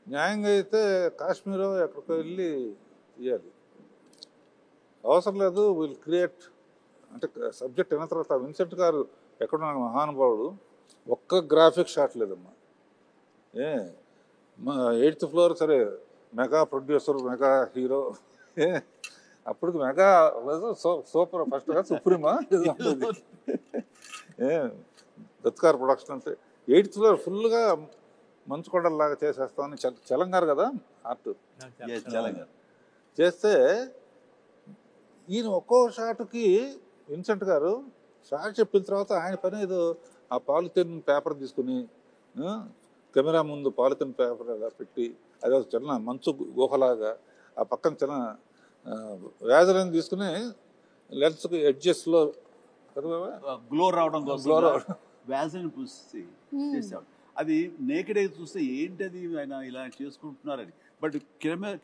న్యాయంగా అయితే కాశ్మీర్ ఎక్కడికో వెళ్ళి తీయాలి. అవసరం లేదు, విల్ క్రియేట్ అంటే సబ్జెక్ట్ అయిన తర్వాత విన్సెంట్ గారు ఎక్కడున్న మహానుభావుడు, ఒక్క గ్రాఫిక్ షాట్ లేదమ్మా. మా 8th ఫ్లోర్ సరే మెగా ప్రొడ్యూసర్, మెగా హీరో, అప్పటికి మెగా సూపర్ ఫస్ట్ సుప్రీమా దత్కార్ ప్రొడక్షన్ అంటే 8th ఫ్లోర్ ఫుల్గా మంచు కొండల్లాగా చేసేస్తామని చలంగారు కదా ఆర్ట్ చేస్తే, ఈయన ఒక్కో షాట్కి విన్సెంట్ గారు షాట్ చెప్పిన తర్వాత ఆయన పని ఏదో ఆ పాలిథిన్ పేపర్ తీసుకుని కెమెరా ముందు పాలిథిన్ పేపర్ అలా పెట్టి అదే చిన్న మంచు గుహలాగా ఆ పక్కన చిన్న వ్యాజలను తీసుకుని లెన్స్కి ఎడ్జెస్లో గ్లో రావడం కోసం వ్యాజని పూసి చేసేవాడు. అది నేకెడ్ అయితే చూస్తే ఏంటది ఆయన ఇలా చేసుకుంటున్నారని, బట్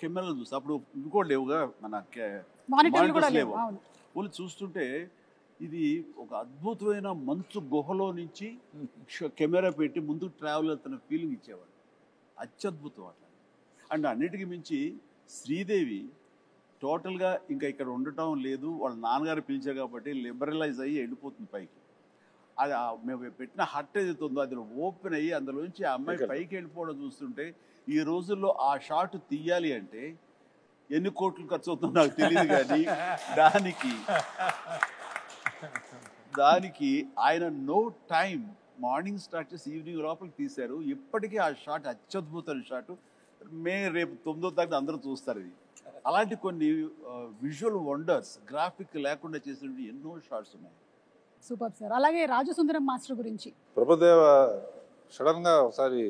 కెమెరాలో చూస్తే అప్పుడు ఇంకోటి లేవుగా, మన మానిటర్స్ లేవు. వాళ్ళు చూస్తుంటే ఇది ఒక అద్భుతమైన మంచు గుహలో నుంచి కెమెరా పెట్టి ముందుకు ట్రావెల్ అవుతున్న ఫీలింగ్ ఇచ్చేవాడు. అత్యద్భుతం అట్లా. అండ్ అన్నిటికీ మించి శ్రీదేవి టోటల్గా ఇంకా ఇక్కడ ఉండటం లేదు, వాళ్ళ నాన్నగారు పిలిచారు కాబట్టి లిబరలైజ్ అయ్యి వెళ్ళిపోతుంది పైకి. అది మేము పెట్టిన హట్ ఏదైతే ఉందో అది ఓపెన్ అయ్యి అందులోంచి ఆ అమ్మాయి పైకి వెళ్ళిపోవడం చూస్తుంటే, ఈ రోజుల్లో ఆ షాట్ తీయాలి అంటే ఎన్ని కోట్లు ఖర్చు అవుతుందో నాకు తెలియదు, కానీ దానికి ఆయన నో టైం, మార్నింగ్ స్టార్ట్ చేసి ఈవినింగ్ లోపలికి తీశారు. ఇప్పటికీ ఆ షాట్ అత్యద్భుతమైన షాట్. రేపు 9వ తారీఖు అందరూ చూస్తారు. ఇది అలాంటి కొన్ని విజువల్ వండర్స్ గ్రాఫిక్ లేకుండా చేసిన ఎన్నో షాట్స్ ఉన్నాయి. Super sir. అలాగే రాజసుందరం మాస్టర్ గురించి, ప్రభుదేవ సడన్గా ఒకసారి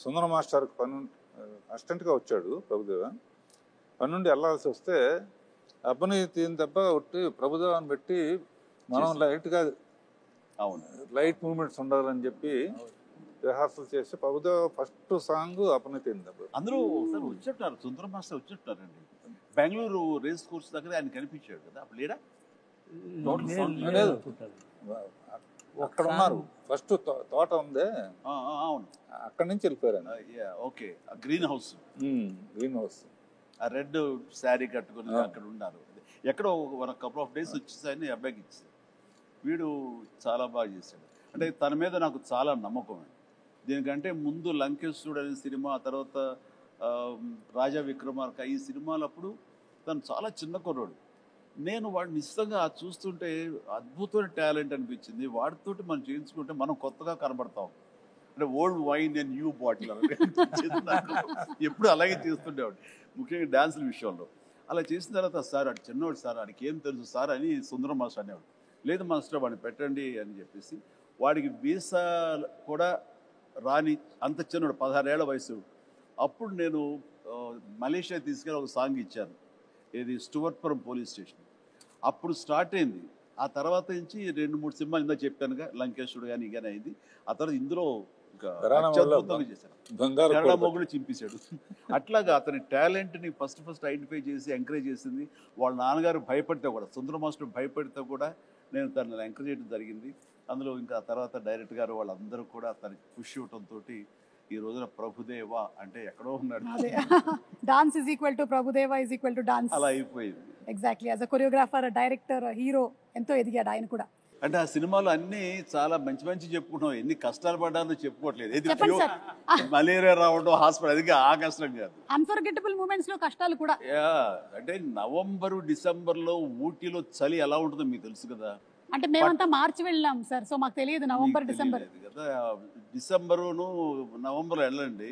సుందరం మాస్టర్ పని అసిస్టెంట్గా వచ్చాడు. ప్రభుదేవ పని నుండి వెళ్ళాల్సి వస్తే అబ్బని తీని తప్ప ఒట్టి ప్రభుదేవాన్ని పెట్టి మనం లైట్గా లైట్ మూమెంట్స్ ఉండాలని చెప్పి రిహార్సల్ చేసి ప్రభుదేవ ఫస్ట్ సాంగ్ అప్పని తీని తప్ప అందరూ ఒకసారి వచ్చేటారు, సుందరం మాస్టర్ వచ్చేటారండి. బెంగళూరు రేస్ కోర్స్ దగ్గర ఆయన కనిపించాడు కదా, అప్పుడు లేడా? అక్కడ ఉన్నారు, ఫస్ట్ తోట ఉందే, అవును, అక్కడి నుంచి వెళ్ళిపోయారు. Okay, green house, green house ఆ రెడ్ శారీ కట్టుకుని అక్కడ ఉన్నారు. ఎక్కడో కపుల్ ఆఫ్ డేస్ వచ్చేసాయని అబ్బాయికి ఇచ్చారు. వీడు చాలా బాగా చేశాడు. అంటే తన మీద నాకు చాలా నమ్మకం అండి. దీనికంటే ముందు లంకేశ్వరుడు అనే సినిమా, ఆ తర్వాత రాజా విక్రమార్క, ఈ సినిమాలప్పుడు తను చాలా చిన్న కుర్రాడు. నేను వాడిని నిశ్చితంగా చూస్తుంటే అద్భుతమైన టాలెంట్ అనిపించింది. వాడితోటి మనం చేయించుకుంటే మనం కొత్తగా కనబడతాం. అంటే old wine and new bottle అనిపించింది నాకు. ఎప్పుడు అలాగే చేస్తుండేవాడు, ముఖ్యంగా డ్యాన్సుల విషయంలో. అలా చేసిన తర్వాత సార్ అటు చిన్నవాడు సార్, వాడికి ఏం తెలుసు సార్ అని సుందరం మాస్టర్ అనేవాడు. లేదు మాస్టర్ వాడిని పెట్టండి అని చెప్పేసి, వాడికి వీసా కూడా రాని అంత చిన్నవాడు, 16 ఏళ్ల వయసు. అప్పుడు నేను మలేషియా తీసుకెళ్ళి ఒక సాంగ్ ఇచ్చాను, ఇది స్టువర్ట్పురం పోలీస్ స్టేషన్. అప్పుడు స్టార్ట్ అయింది. ఆ తర్వాత నుంచి 2-3 సినిమాలు ఇందా చెప్పానుగా, లంకేశ్వరుడు కానీ కానీ అయింది. ఆ తర్వాత ఇందులో అత్యద్భుతంగా చేశాను, కన్నడ మొగుడు చింపేశాడు. అట్లాగా అతని టాలెంట్ని ఫస్ట్ ఐడెంటిఫై చేసి ఎంకరేజ్ చేసింది. వాళ్ళ నాన్నగారు భయపడితే కూడా, సుందర మాస్టర్ భయపడితే కూడా నేను తనని ఎంకరేజ్ చేయడం జరిగింది. అందులో ఇంకా తర్వాత డైరెక్టర్ గారు వాళ్ళందరూ కూడా తనకి పుష్ ఇవ్వడంతో ఈ రోజున ప్రభుదేవ అంటే ఎక్కడో ఉన్నాడు. Dance is equal to Prabhudeva is equal to dance అలా అయిపోయింది. Exactly. As a choreographer, director, hero ఎంతో ఎదిగాడు ఆయన కూడా. అంటే ఆ సినిమాలు అన్ని చాలా మంచి మంచి చెప్పుకుంటాం, ఎన్ని కష్టాలు పడ్డానో చెప్పుకోవట్లేదు. మలేరియా రావడం, హాస్పిటల్, అది ఆ కష్టం కాదు. అన్ఫర్గెటబుల్ మూమెంట్స్ లో కష్టాలు కూడా. అంటే నవంబరు డిసెంబర్లో ఊటీలో చలి ఎలా ఉంటుందో మీకు తెలుసు కదా. అంటే మేమంతా మార్చి వెళ్ళాం సార్, సో మాకు తెలియదు నవంబర్ డిసెంబర్ కదా. డిసెంబరును నవంబర్ వెళ్ళండి,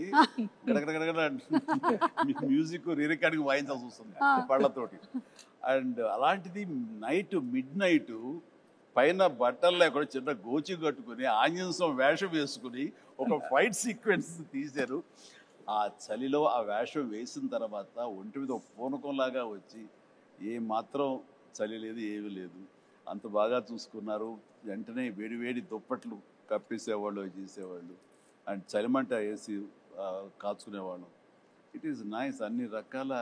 మ్యూజిక్ రికార్డింగ్ వాయించాల్సి వస్తుంది పళ్ళతోటి. అండ్ అలాంటిది నైట్ మిడ్ నైట్ పైన బట్టలు లేకుండా చిన్న గోచి కట్టుకుని ఆంజనేయం వేషం వేసుకుని ఒక ఫైట్ సీక్వెన్స్ తీశారు. ఆ చలిలో ఆ వేషం వేసిన తర్వాత ఒంటి మీద ఒక పూనకంలాగా వచ్చి ఏ మాత్రం చలి లేదు, ఏమీ లేదు, అంత బాగా చూసుకున్నారు. వెంటనే వేడి దుప్పట్లు కప్పేసేవాళ్ళు, చేసేవాళ్ళు. అండ్ చలిమంట వేసి కాచుకునేవాళ్ళు. It is nice. అన్ని రకాల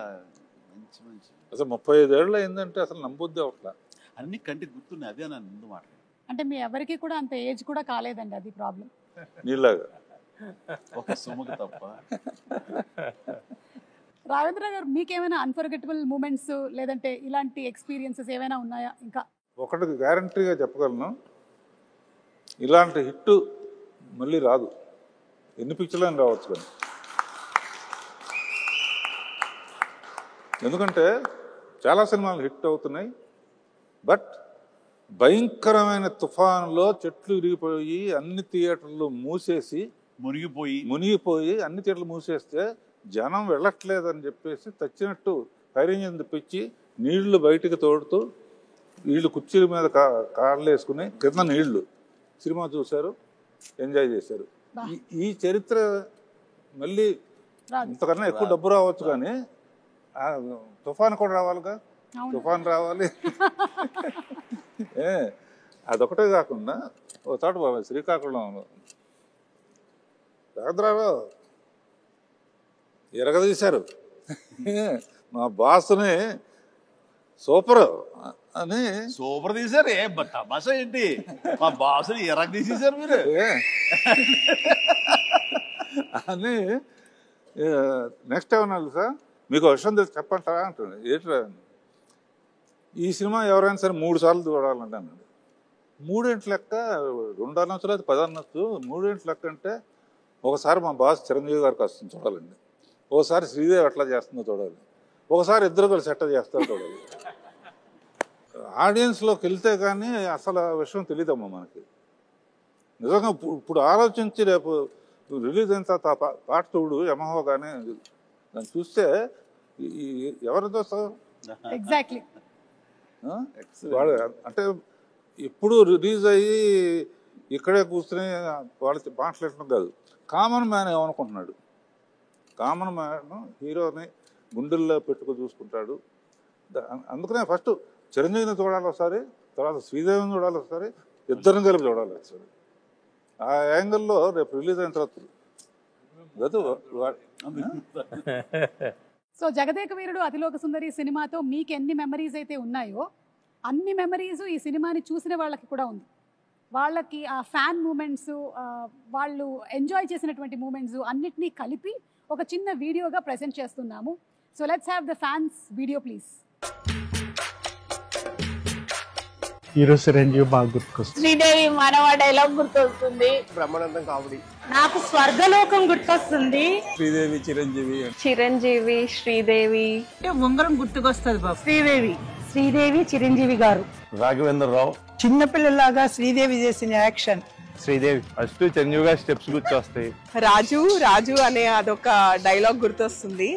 మంచి మంచి. అసలు 35 ఏళ్ళు అయిందంటే అసలు నమ్మొద్దే అట్లా. అన్ని కంటికి గుర్తున్నాయి. అదే నన్ను ముందు మాట్లాడు. అంటే మీ ఎవరికి కూడా అంత ఏజ్ కూడా కాలేదండి, అది ప్రాబ్లం. నీలాగా ఒక సుమకు తప్ప. రాఘవేంద్ర గారు మీకేమైనా అన్ఫర్గెటబుల్ మూమెంట్స్ లేదంటే ఇలాంటి ఎక్స్పీరియన్సెస్ ఏమైనా ఉన్నాయా? ఇంకా ఒకటి గ్యారంటీగా చెప్పగలను, ఇలాంటి హిట్ మళ్ళీ రాదు. ఎన్ని పిక్చర్లని రావచ్చు కానీ. ఎందుకంటే చాలా సినిమాలు హిట్ అవుతున్నాయి, బట్ భయంకరమైన తుఫానులో చెట్లు విరిగిపోయి అన్ని థియేటర్లు మూసేసి మునిగిపోయి అన్ని థియేటర్లు మూసేస్తే జనం వెళ్ళట్లేదని చెప్పేసి తచ్చినట్టు ఫైర్ ఇంజిన్ తెప్పించి నీళ్లు బయటికి తోడుతూ వీళ్ళు కుర్చీల మీద కార్లు వేసుకుని కింద నీళ్లు సినిమా చూశారు, ఎంజాయ్ చేశారు. ఈ చరిత్ర మళ్ళీ ఇంతకన్నా ఎక్కువ డబ్బు రావచ్చు కానీ తుఫాన్ కూడా రావాలిగా. తుఫాన్ రావాలి. అదొకటే కాకుండా ఓ చోట బాబా శ్రీకాకుళం రాఘవేంద్రరావు ఎరగదీశారు. మా బాస్ని సూపర్ అని సూపర్ తీశారు. తమాషా ఏంటి, మా బాసుని ఎరగ తీసేశారు మీరు అని. నెక్స్ట్ ఏమన్నా సార్ మీకు విషయం తెలిసి చెప్పంటారా అంటుంది. ఏంటి ఈ సినిమా ఎవరైనా సరే 3 సార్లు చూడాలంటే అన్నాడు. 3 ఇంటి లెక్క 2 అనొచ్చు లేదు 10 అనొచ్చు. 3 ఇంటి లెక్క అంటే ఒకసారి మా బాస్ చిరంజీవి గారికి వస్తుంది చూడాలండి, ఒకసారి శ్రీదేవి ఎట్లా చేస్తుందో చూడాలి, ఒకసారి ఇద్దరు కలిసి ఎట్లా చేస్తారో చూడాలి. ఆడియన్స్లోకి వెళ్తే కానీ అసలు విషయం తెలియదమ్మా మనకి. నిజంగా ఇప్పుడు ఆలోచించి రేపు రిలీజ్ అయిన తర్వాత పాట చూడు యమహో కానీ దాన్ని చూస్తే ఎవరితో ఎగ్జాక్ట్లీ వాడు అంటే ఇప్పుడు రిలీజ్ అయ్యి ఇక్కడే కూర్చుని వాళ్ళు మాట్లాడటం కాదు, కామన్ మ్యాన్ ఏమనుకుంటున్నాడు. కామన్ మ్యాన్ హీరోని గుండెల్లో పెట్టుకు చూసుకుంటాడు. అందుకనే ఫస్ట్ చిరంజీవిని చూడాలి ఒకసారి, తర్వాత శ్రీదేవిని చూడాలి ఒకసారి, ఇద్దరిని కలిపి చూడాలి ఒకసారి. ఆ యాంగిల్లో రేపు రిలీజ్ అయిన తర్వాత సో జగదేక వీరుడు అతిలోక సుందరి సినిమాతో మీకు ఎన్ని మెమరీస్ అయితే ఉన్నాయో అన్ని మెమరీస్ ఈ సినిమాని చూసిన వాళ్ళకి కూడా ఉంది. వాళ్ళకి ఆ ఫ్యాన్ మూమెంట్స్, వాళ్ళు ఎంజాయ్ చేసినటువంటి మూమెంట్స్ అన్నిటినీ కలిపి ఒక చిన్న వీడియోగా ప్రెజెంట్ చేస్తున్నాము. So let's have the fans video please. Hero Chiranjeevi బాగా గుర్తుకొస్తుంది. శ్రీదేవి మానవ డైలాగ్ గుర్తొస్తుంది. బ్రహ్మానందం కామెడీ. నాకు స్వర్గలోకం గుర్తొస్తుంది. శ్రీదేవి చిరంజీవి. చిరంజీవి శ్రీదేవి ఉంగరం గుర్తుకొస్తుంది బాబు. శ్రీదేవి చిరంజీవి గారు. రాఘవేంద్రరావు. చిన్నపిల్లలాగా శ్రీదేవి చేసిన యాక్షన్. శ్రీదేవి ఫస్ట్ చిరంజీవి గారి స్టెప్స్ గుర్తొస్తాయి. రాజు రాజు అనే అదొక డైలాగ్ గుర్తొస్తుంది.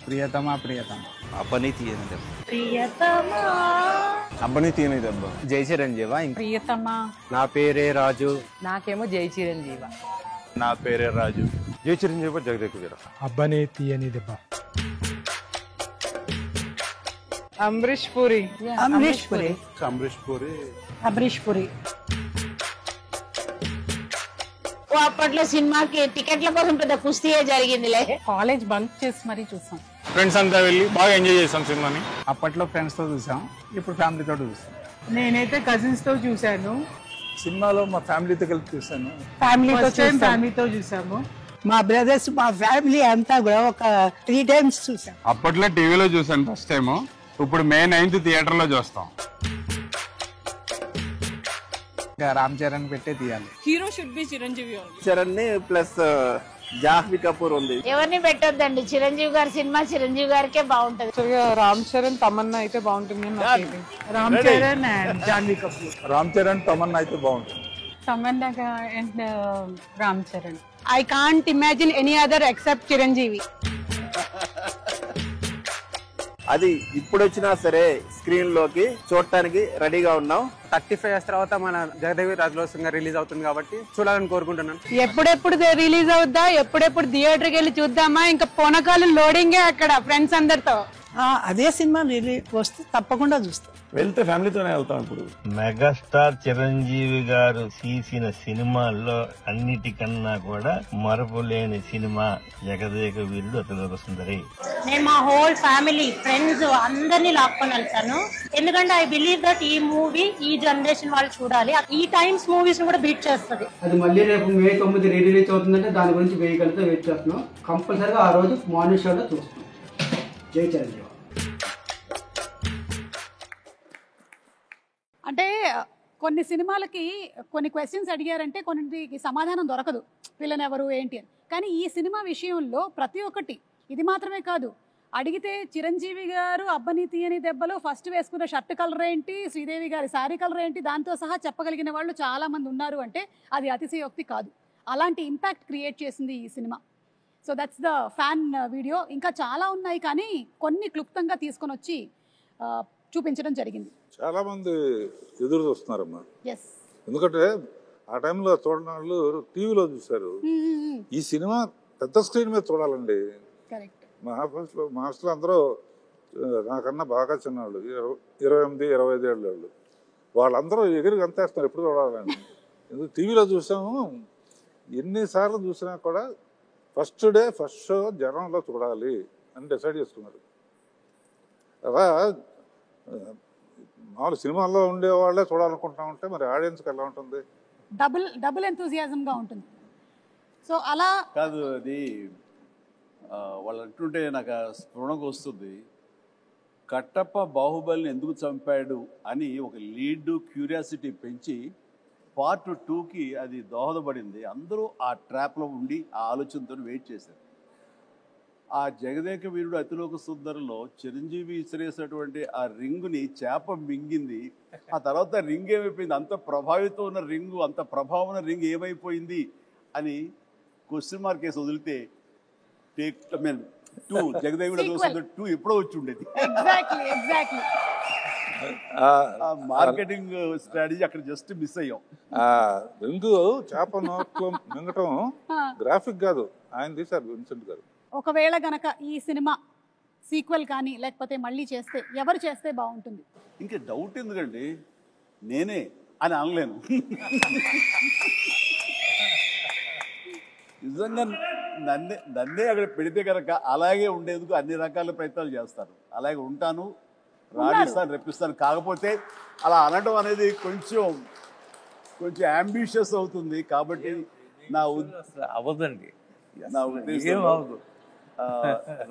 ప్రియతమా ప్రియతమ. అబ్బని తీయని దెబ్బ. ప్రియతమా. అబ్బని తీయని దెబ్బ. జై చిరంజీవా. ప్రియతమా. నా పేరే రాజు. నాకేమో జై చిరంజీవ. నా పేరే రాజు. జై చిరంజీవి జగదేక వీర. అబ్బని తీయని దెబ్బ. అమరీష్ పూరి. అమరీష్ పురి. అమరీష్ పూరి. అమరీష్ పురి. అప్పట్లో సినిమాకి టికెట్ల కోసం పెద్ద కుస్తీయే జరిగిందిలే. కాలేజ్ బంక్ చేసి మరీ చూసాం. ఫ్రెండ్స్ అంతా వెళ్ళి బాగా ఎంజాయ్ చేసాం సినిమాని. అప్పట్లో ఫ్రెండ్స్ తో చూసాం, ఇప్పుడు ఫ్యామిలీతో చూసాం. నేనైతే కజిన్స్ తో చూసాను. సినిమాలో మా ఫ్యామిలీతో కలిపి చూసాను. ఫ్యామిలీతో చూసాము. మా బ్రదర్స్ మా ఫ్యామిలీ అంతా కూడా ఒక 3 times చూసాం. అప్పట్లో టీవీలో చూసాను ఫస్ట్ టైం, ఇప్పుడు May 9th థియేటర్ లో చూస్తాం. రామ్ చరణ్ పెట్టే తీయాలి. Hero should be Chiranjeevi. Charan plus Jahnavi Kapoor ఉంది. ఎవరిని పెట్టొద్దండి, చిరంజీవి గారి సినిమా చిరంజీవి గారికే బాగుంటది. రామ్ చరణ్ తమన్నా అయితే బాగుంటుంది. రామ్ చరణ్ అండ్ జాన్వీ కపూర్. రామ్ చరణ్ తమన్నా అయితే బాగుంటుంది. Tamannaah and Ram Charan. I can't imagine any other except Chiranjeevi. అది ఇప్పుడు వచ్చినా సరే స్క్రీన్ లోకి చూడటానికి రెడీగా ఉన్నాం. 35 years తర్వాత మన జగదేవి రాజులోసంగా రిలీజ్ అవుతుంది కాబట్టి చూడాలని కోరుకుంటున్నాను. ఎప్పుడెప్పుడు రిలీజ్ అవుద్దా, ఎప్పుడెప్పుడు థియేటర్కి వెళ్ళి చూద్దామా, ఇంకా పోనకాలం లోడింగే అక్కడ ఫ్రెండ్స్ అందరితో. అదే సినిమా రిలీజ్ వస్తే తప్పకుండా చూస్తాం. వెళ్తే ఫ్యామిలీతోనే వెళ్తాం. ఇప్పుడు మెగాస్టార్ చిరంజీవి గారు తీసిన సినిమాల్లో అన్నిటికన్నా కూడా మరపులేని సినిమా జగదేక వీరుడు అతిలోక సుందరి. నేను మా హోల్ ఫ్యామిలీ ఫ్రెండ్స్ అందరినీ లాక్కొని వెళ్తాను. ఎందుకంటే ఐ బిలీవ్ దట్ ఈ మూవీ ఈ జనరేషన్ వాళ్ళు చూడాలి. ఈ టైమ్స్ మూవీస్ కూడా బీట్ చేస్తుంది. అది మళ్ళీ రేపు May 9 రిలీజ్ అవుతుందంటే దాని గురించి వేయగలిగితే వెయిట్ చేస్తున్నాం. కంపల్సరీగా ఆ రోజు మార్నింగ్ షోలో చూస్తున్నాం. జై చిరంజీవి. అంటే కొన్ని సినిమాలకి కొన్ని క్వశ్చన్స్ అడిగారంటే కొన్నిటికి సమాధానం దొరకదు, విలన్ ఎవరు ఏంటి అని. కానీ ఈ సినిమా విషయంలో ప్రతి ఒక్కటి, ఇది మాత్రమే కాదు, అడిగితే చిరంజీవి గారు అబ్బని తీయని దెబ్బలో ఫస్ట్ వేసుకున్న షర్ట్ కలర్ ఏంటి, శ్రీదేవి గారి శారీ కలర్ ఏంటి, దాంతో సహా చెప్పగలిగిన వాళ్ళు చాలామంది ఉన్నారు అంటే అది అతిశయోక్తి కాదు. అలాంటి ఇంపాక్ట్ క్రియేట్ చేసింది ఈ cinema. So that's the fan video. ఇంకా చాలా ఉన్నాయి కానీ కొన్ని క్లుప్తంగా తీసుకొని వచ్చి చూపించడం జరిగింది. చాలా మంది ఎదురు చూస్తున్నారమ్మా. ఎస్, ఎందుకంటే ఆ టైంలో చూడని వాళ్ళు టీవీలో చూశారు. ఈ సినిమా పెద్ద స్క్రీన్ మీద చూడాలండి. మా హాస్టల్లో అందరూ నాకన్నా బాగా చిన్నవాళ్ళు, 28-25 ఏళ్ళ వాళ్ళు. వాళ్ళందరూ ఎగిరి గంతేస్తున్నారు ఎప్పుడు చూడాలని. ఎందుకు టీవీలో చూసాము, ఎన్నిసార్లు చూసినా కూడా ఫస్ట్ డే ఫస్ట్ షో జనంలో చూడాలి అని డిసైడ్ చేసుకున్నారు. అలా మామూలు సినిమాల్లో ఉండే వాళ్ళే చూడాలనుకుంటా ఉంటే మరి ఆడియన్స్కి ఎలా ఉంటుంది? డబుల్ ఎంతూజియాజంగా ఉంటుంది. సో అలా కాదు, అది వాళ్ళు అంటుంటే నాకు స్ఫురణకు వస్తుంది. కట్టప్ప బాహుబలిని ఎందుకు చంపాడు అని ఒక లీడ్ క్యూరియాసిటీ పెంచి పార్ట్ 2కి అది దోహదపడింది. అందరూ ఆ ట్రాప్లో ఉండి ఆ ఆలోచనతో వెయిట్ చేశారు. ఆ జగదేక వీరుడు అతిలోక సుందరిలో చిరంజీవి విసిరేసినటువంటి ఆ రింగుని చేప మింగింది. ఆ తర్వాత రింగ్ ఏమైపోయింది, అంత ప్రభావితం ఉన్న రింగు, అంత ప్రభావం ఉన్న రింగ్ ఏమైపోయింది అని క్వశ్చన్ మార్క్ వేసి వదిలితే జగదేవుడు అతిలోక సుందరి 2 ఎప్పుడో వచ్చి ఉండేది. మార్కెటింగ్ స్ట్రాటజీ అక్కడ జస్ట్ మిస్ అయ్యాం. రింగు చేప నోట్లో మింగటం గ్రాఫిక్ కాదు, ఆయన తీశారు విన్సెంట్ గారు. ఒకవేళ గనక ఈ సినిమా సీక్వెల్ కానీ లేకపోతే మళ్ళీ చేస్తే ఎవరు చేస్తే బాగుంటుంది? ఇంకా డౌట్ ఎందుకండి, నేనే అని అనలేను. నిజంగా నన్నే అక్కడ పెడితే కనుక అలాగే ఉండేందుకు అన్ని రకాల ప్రయత్నాలు చేస్తాను. అలాగే ఉంటాను, రాణిస్తాను, రెప్పిస్తాను. కాకపోతే అలా అనడం అనేది కొంచెం అంబిషియస్ అవుతుంది. కాబట్టి అవ్వదండి, నా ఉద్దేశం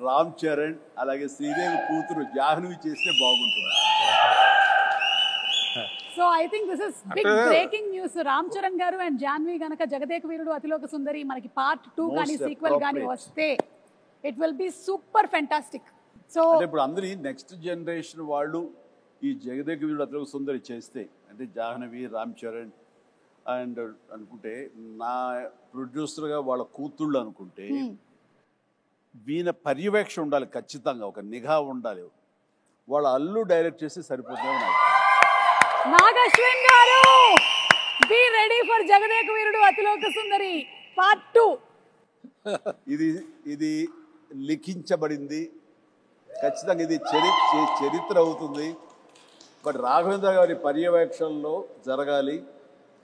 రామ్ చరణ్ అలాగే శ్రీదేవి కూతురు జాహ్నవి చేస్తే బాగుంటుంది. So I think this is big breaking news. Ram Charan garu and Jahnavi గనక జగదేక వీరుడు అతిలోక సుందరి మనకి పార్ట్ 2 కానీ సీక్వెల్ కానీ వస్తే it will be super fantastic. So ఇప్పుడు అందరి నెక్స్ట్ జనరేషన్ వాళ్ళు ఈ జగదేక వీరుడు అతిలోక సుందరి చేస్తే, అంటే జాహ్నవి, రామ్ చరణ్ అండ్ అనుకుంటే నా ప్రొడ్యూసర్గా వాళ్ళ కూతుళ్ళు అనుకుంటే వీణ పర్యవేక్షణ ఉండాలి, ఖచ్చితంగా ఒక నిఘా ఉండాలి. వాళ్ళ అల్లు డైరెక్ట్ చేసి సరిపోతుంది. నాగశ్విన్ గారు, be ready for Jagadeka Veerudu Athiloka Sundari part 2. ఇది లిఖించబడింది, ఖచ్చితంగా ఇది చరిత్ర అవుతుంది. బట్ రాఘవేంద్ర గారి పర్యవేక్షణలో జరగాలి.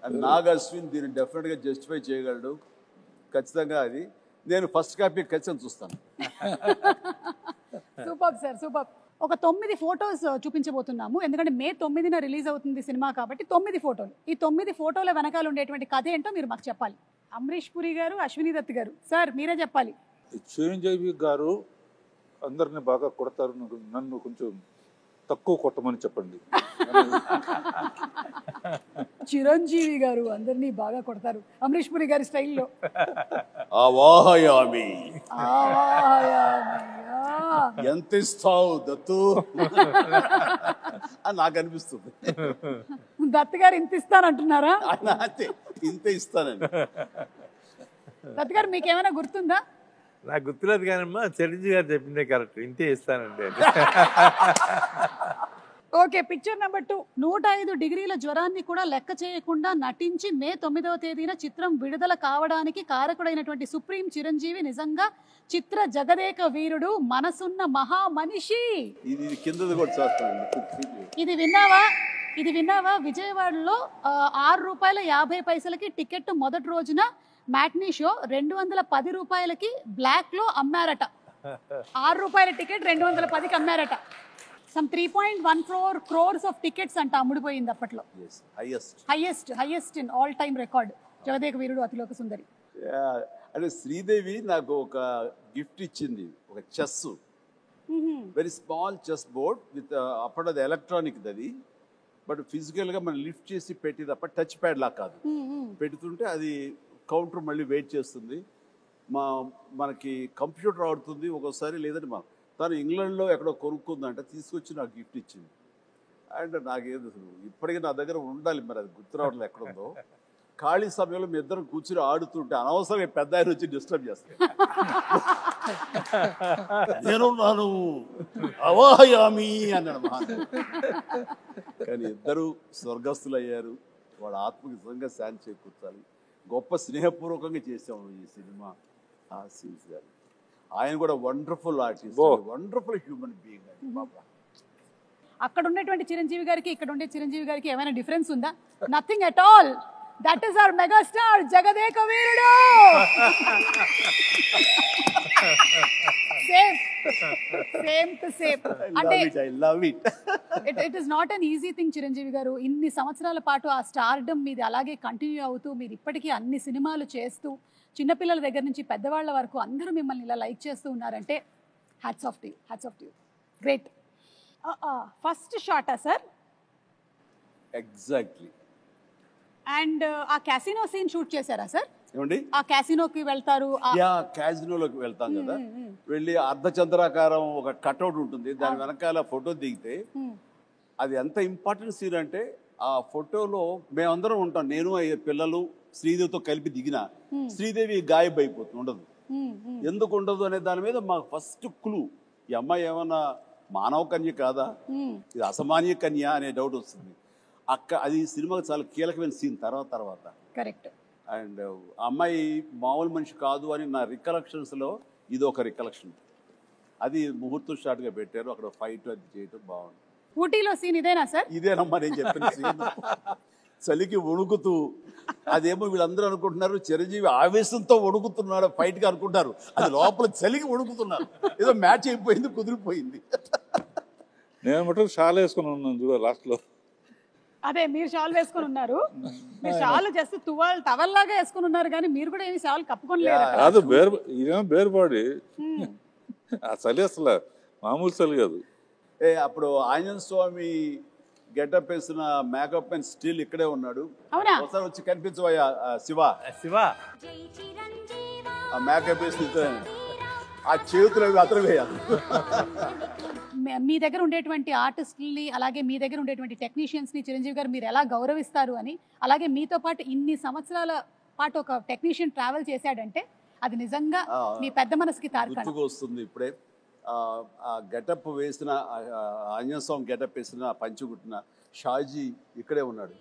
అండ్ నాగశ్విన్ దీన్ని డెఫినెట్గా జస్టిఫై చేయగలడు. ఖచ్చితంగా అది నేను ఫస్ట్ కాపీ ఖచ్చితంగా చూస్తాను. Super sir, super. ఒక 9 ఫోటోస్ చూపించబోతున్నాము. ఎందుకంటే May 9న రిలీజ్ అవుతుంది సినిమా కాబట్టి 9 ఫోటోలు. ఈ 9 ఫోటోల వెనకాల ఉండేటువంటి కథ ఏంటో మీరు మాకు చెప్పాలి. అమరీష్ పురి గారు, అశ్విని దత్ గారు, సార్ మీరే చెప్పాలి. చిరంజీవి గారు అందరిని బాగా కొడతారు, నన్ను కొంచెం తక్కువ కొట్టమని చెప్పండి. చిరంజీవి గారు అందరినీ బాగా కొడతారు అమరీష్ పురి గారి స్టైల్లో. ఎంత ఇస్తావు దత్తు అని నాకు అనిపిస్తుంది. దత్ గారు ఇంత ఇస్తానంటున్నారా? ఇంత ఇస్తానండి. దత్ గారు మీకేమైనా గుర్తుందా? నాకు గుర్తులేదు కానమ్మా, చిరంజీవి గారు చెప్పిందే కరెక్ట్, ఇంతే ఇస్తానండి. Okay, picture number 2. 105 డిగ్రీల జ్వరాన్ని కూడా లెక్క చేయకుండా నటించి మే 9వ తేదీన చిత్రం విడుదల కావడానికి కారకుడైనటువంటి సుప్రీం చిరంజీవి నిజంగా చిత్ర జగదేక వీరుడు, మనసున్న మహా మనిషి. ఇది కిందది కూడా చూస్తాను. ఇది విన్నావా? విజయవాడలో ₹6.50 టికెట్ మొదటి రోజున మ్యాట్నీ షో 210 రూపాయలకి బ్లాక్ లో అమ్మారట. ₹6 టికెట్ 210కి అమ్మారట. సమ్ 3.14 crores ఆఫ్ టికెట్స్ అంట అమ్ముడిపోయింది అప్పట్లో. Highest in all time record Jagadeka Veerudu Athiloka Sundari. అంటే శ్రీదేవి నాకు ఒక గిఫ్ట్ ఇచ్చింది, ఒక chess, very small chess board with అప్పుడు అది ఎలక్ట్రానిక్ అది, బట్ ఫిజికల్గా మనం లిఫ్ట్ చేసి పెట్టి తప్ప టచ్ ప్యాడ్ లా కాదు. పెడుతుంటే అది కౌంటర్ మళ్ళీ వెయిట్ చేస్తుంది. మనకి కంప్యూటర్ ఆడుతుంది ఒక్కోసారి, లేదంటే తను ఇంగ్లాండ్లో ఎక్కడో కొనుక్కుందంటే తీసుకొచ్చి నాకు గిఫ్ట్ ఇచ్చింది. అండ్ నాకేదో ఇప్పటికీ నా దగ్గర ఉండాలి, మరి అది గుర్తు రావట్లేదు ఎక్కడుందో. ఖాళీ సమయంలో మీ ఇద్దరం కూర్చుని ఆడుతుంటే అనవసరంగా పెద్ద ఆయన వచ్చి డిస్టర్బ్ చేస్తాను. నేను నాను అవాహయామి అన్నాడు మహా. కానీ ఇద్దరు స్వర్గస్థులు అయ్యారు. వాళ్ళ ఆత్మకి నిజంగా శాంతి చేకూర్చాలి. గొప్ప స్నేహపూర్వకంగా చేసాము ఈ సినిమా. ఆ సీన్స్ గారు ఆయన కూడా wonderful artist, wonderful human being అండి బాబా. అక్కడ ఉన్నటువంటి చిరంజీవి గారికి ఇక్కడ ఉండే చిరంజీవి గారికి ఏమైనా డిఫరెన్స్ ఉందా? Nothing at all. That is our megastar Jagadeka Veerudu. Same to same. అంటే it is not an easy thing Chiranjeevi గారు. ఇన్ని సంవత్సరాల పాటు ఆ స్టార్డమ్ మీది అలాగే కంటిన్యూ అవుతూ మీరు ఇప్పటికీ అన్ని సినిమాలు చేస్తూ చిన్నపిల్లల దగ్గర నుంచి పెద్దవాళ్ళ వరకు అందరూ మిమ్మల్ని ఇలా లైక్ చేస్తూ ఉన్నారంటే hats off to you. Great. First షాటా సార్? ఎగ్జాక్ట్లీ. అండ్ ఆ క్యాసినో సీన్ షూట్ చేశారా సార్? ఏమండి? ఆ క్యాసినోకి వెళ్తారు. క్యాసినోలోకి వెళ్తాం కదా, వెళ్ళి అర్ధచంద్రాకారం ఒక కట్అవుట్ ఉంటుంది, దాని వెనకాల ఫోటో దిగితే అది ఎంత ఇంపార్టెంట్ సీన్ అంటే ఆ ఫోటోలో మేమందరం ఉంటాం. నేను పిల్లలు శ్రీదేవితో కలిపి దిగిన శ్రీదేవి గాయబ్ అయిపోతుంది, ఉండదు. ఎందుకు ఉండదు అనే దాని మీద మాకు ఫస్ట్ క్లూ, ఈ అమ్మాయి ఏమన్నా మానవ కన్య కాదా, ఇది అసామాన్య కన్య అనే డౌట్ వస్తుంది. అది సినిమాకి చాలా కీలకమైన సీన్ తర్వాత. కరెక్ట్. అండ్ అమ్మాయి మామూలు మనిషి కాదు అని నా రికలెక్షన్స్లో ఇది ఒక రికలెక్షన్. అది ముహూర్తం షాట్గా పెట్టారు. అక్కడ ఫైట్ అది చేయటం బాగుంది. ఊటీలో సీన్ ఇదేనా సార్? ఇదేనమ్మా నేను చెప్పిన సీన్. చలికి వణుకుతూ, అదేమో వీళ్ళందరూ అనుకుంటున్నారు చిరంజీవి ఆవేశంతో వణుకుతున్నాడు ఫైట్గా అనుకుంటారు, అది లోపల చలికి వణుకుతున్నారు. ఏదో మ్యాచ్ అయిపోయింది, కుదిరిపోయింది. నేను మటుకు షాల్ వేసుకుని ఉన్నాను చూడ లాస్ట్లో. అదే మీరు షాల్ వేసుకుని ఉన్నారు. మీరు షాల్ జస్ట్ టవల్ లాగా వేసుకుని ఉన్నారు, కానీ మీరు కూడా ఏమి షాల్ కప్పుకొని లేదు. ఇదేమో బేర్ బాడీ. ఆ చలి అసలు మామూలు చలి కాదు. అప్పుడు ఆంజనేయ స్వామి గెటప్ వేసిన మేకప్ మెన్ స్టిల్ ఇక్కడే ఉన్నాడు. ఒకసారి వచ్చి కనిపించవయ్యా శివ. ఆ మేకప్ వేసి ఆ చేతులు అవి అతను వేయాలి. మీ దగ్గర ఉండేటువంటి ఆర్టిస్టుల్ని, అలాగే మీ దగ్గర ఉండేటువంటి టెక్నీషియన్స్ని చిరంజీవి గారు మీరు ఎలా గౌరవిస్తారు అని, అలాగే మీతో పాటు ఇన్ని సంవత్సరాల పాటు ఒక టెక్నీషియన్ ట్రావెల్ చేశాడంటే అది నిజంగా మీ పెద్ద మనసుకి తార్కాణం వస్తుంది. ఇప్పుడే ఆ గెటప్ వేసిన ఆంజనేయ స్వామి గెటప్ వేసిన పంచుగుట్టిన షాజీ ఇక్కడే ఉన్నాడు.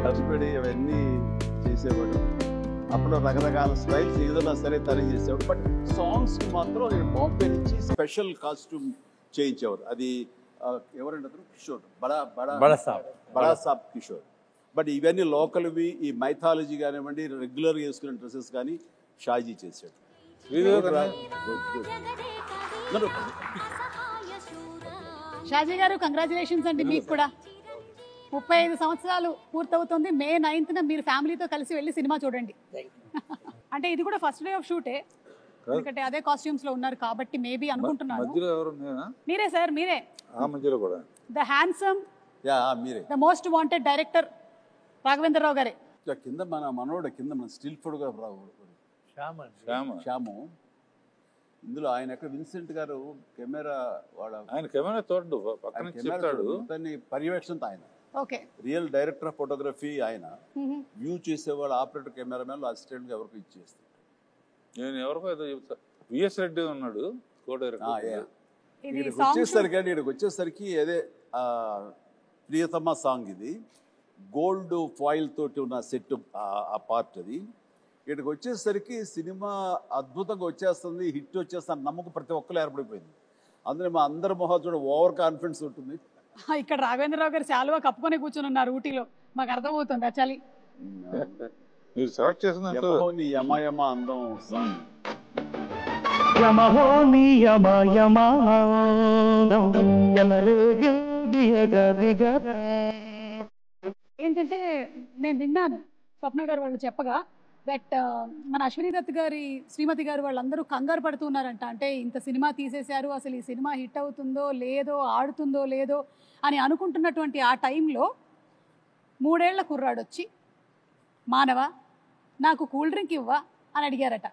కష్టపడి అవన్నీ చేసేవాడు. అప్పుడు రకరకాల స్టైల్స్ ఏదైనా సరే తనే చేసేవాడు. బట్ సాంగ్స్ మాత్రం నేను బాంబే నుంచి స్పెషల్ కాస్ట్యూమ్ చేయించేవారు. అది ఎవరంటే అతను కిషోర్, బడా సాబ్ కిషోర్. బట్ ఇవన్నీ లోకల్వి, ఈ మైథాలజీ కానివ్వండి, రెగ్యులర్గా వేసుకునే డ్రెస్సెస్ కానీ షాజీ చేశాడు. షాజీ గారు కంగ్రాచులేషన్స్ అండి. మీకు కూడా 35 సంవత్సరాలు పూర్తవుతుంది. మే 9న మీరు ఫ్యామిలీతో కలిసి వెళ్ళి సినిమా చూడండి. అంటే ఇది కూడా ఫస్ట్ డే ఆఫ్ షూటే, ఎందుకంటే అదే కాస్ట్యూమ్స్ లో ఉన్నారు కాబట్టి మేబీ అనుకుంటున్నాను. మీరే సార్, మీరే the handsome, the most wanted director Raghavendra Rao గారే. కింద మన మనోడు, కింద మన స్టిల్ ఫోటోగ్రాఫర్ శ్యాము. ఇందులో ఆయన ఎక్కడ విన్సెంట్ గారు కెమెరా, ఆయన కెమెరా తోడు పక్కన చెప్తాడు, పర్యవేక్షణతో ఆయన okay. Real director of photography ఆయన. వ్యూ చేసేవాళ్ళు ఆపరేటర్, కెమెరామెన్, అసిస్టెంట్ ఎవరికి ఇచ్చేస్తారు. నేను ఎవరికో ఏదో చెప్తా, విఎస్ రెడ్డి ఉన్నాడు కో డైరెక్టర్. ఇక్కడికి వచ్చేసరికి అదే ప్రియతమ సాంగ్ ఇది, గోల్డ్ ఫాయిల్ తోటి ఉన్న సెట్ ఆ పార్ట్ అది. ఇక్కడికి వచ్చేసరికి సినిమా అద్భుతంగా వచ్చేస్తుంది, హిట్ వచ్చేస్తుంది నమ్మకం ప్రతి ఒక్కరు ఏర్పడిపోయింది. అందులో మా అందరి మొహం చూడ ఓవర్ కాన్ఫిడెన్స్ ఉంటుంది. ఇక్కడ రాఘవేంద్రరావు గారు శాలువా కప్పుకొని కూర్చొని ఉన్నారు ఊటీలో, మాకు అర్థమవుతుంది చలి. మీరు సెలెక్ట్ చేసిన యమయమ అందం సాంగ్. ఏంటంటే నేను విన్నాను స్వప్న గారు వాళ్ళు చెప్పగా దట్ మన అశ్విని దత్ గారి శ్రీమతి గారు వాళ్ళందరూ కంగారు పడుతున్నారంట. అంటే ఇంత సినిమా తీసేశారు, అసలు ఈ సినిమా హిట్ అవుతుందో లేదో, ఆడుతుందో లేదో అని అనుకుంటున్నటువంటి ఆ టైంలో 3 ఏళ్ల కుర్రాడు వచ్చి, మానవ నాకు కూల్ డ్రింక్ ఇవ్వా అని అడిగారట.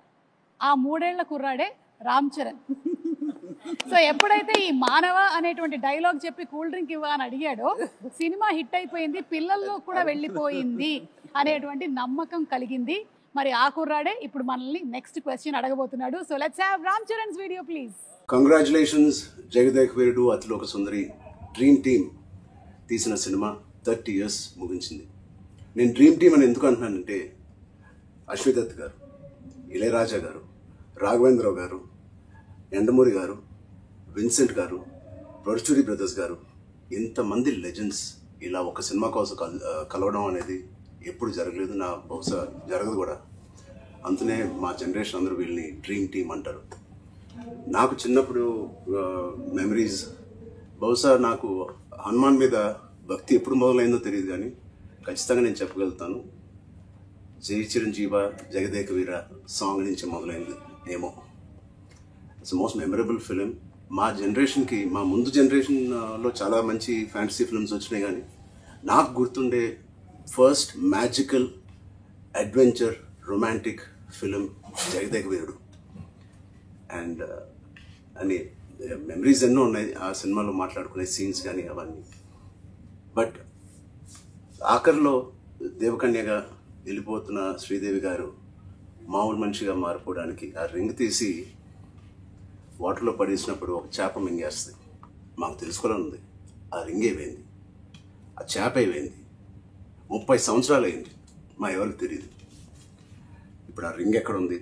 ఆ 3 ఏళ్ల కుర్రాడే రామ్ చరణ్. సో ఎప్పుడైతే ఈ మానవ అనేటువంటి డైలాగ్ చెప్పి కూల్ డ్రింక్ ఇవ్వా అని అడిగాడో సినిమా హిట్ అయిపోయింది, పిల్లల్లో కూడా వెళ్ళిపోయింది అనేటువంటి నమ్మకం కలిగింది. మరి ఆ కుర్రాడే ఇప్పుడు మనల్ని నెక్స్ట్ క్వశ్చన్ అడగబోతున్నాడు. So let's have Ram Charan's video please. Congratulations Jagadeka Veerudu Athiloka Sundari dream team తీసిన సినిమా 30 years ముగించింది. నేను డ్రీమ్ టీమ్ అని ఎందుకు అంటున్నానంటే, అశ్విని దత్ గారు, ఇళయరాజా గారు, రాఘవేంద్రరావు గారు, ఎండమూరి గారు, విన్సెంట్ గారు, పరుచూరి బ్రదర్స్ గారు, ఇంతమంది లెజెండ్స్ ఇలా ఒక సినిమా కోసం కలవడం అనేది ఎప్పుడు జరగలేదు, నా బహుశా జరగదు కూడా. అందుకనే మా జనరేషన్ అందరూ వీళ్ళని డ్రీమ్ టీమ్ అంటారు. నాకు చిన్నప్పుడు మెమరీస్, బహుశా నాకు హనుమాన్ మీద భక్తి ఎప్పుడు మొదలైందో తెలియదు, కానీ ఖచ్చితంగా నేను చెప్పగలుగుతాను, జై చిరంజీవ జగదేక వీర సాంగ్ నుంచి మొదలైంది ఏమో. It's most memorable film. మా జనరేషన్కి, మా ముందు జనరేషన్లో చాలా మంచి ఫ్యాంటసీ ఫిల్మ్స్ వచ్చినాయి, కానీ నాకు గుర్తుండే first magical adventure romantic film Jagadeka Veerudu. And అని మెమరీస్ ఎన్నో ఉన్నాయి ఆ సినిమాలో, మాట్లాడుకునే సీన్స్ కానీ అవన్నీ. బట్ ఆఖరిలో దేవకన్యగా వెళ్ళిపోతున్న శ్రీదేవి గారు మామూలు మనిషిగా మారిపోవడానికి ఆ రింగ్ తీసి వాటర్లో పడేసినప్పుడు ఒక చేప మింగేస్తుంది. మాకు తెలుసుకోవాలని ఉంది, ఆ రింగ్ ఏమైంది, ఆ చేప ఏమైంది. 30 సంవత్సరాలు అయింది, మా ఎవరికి తెలియదు. ఇప్పుడు ఆ రింగ్ ఎక్కడ ఉంది,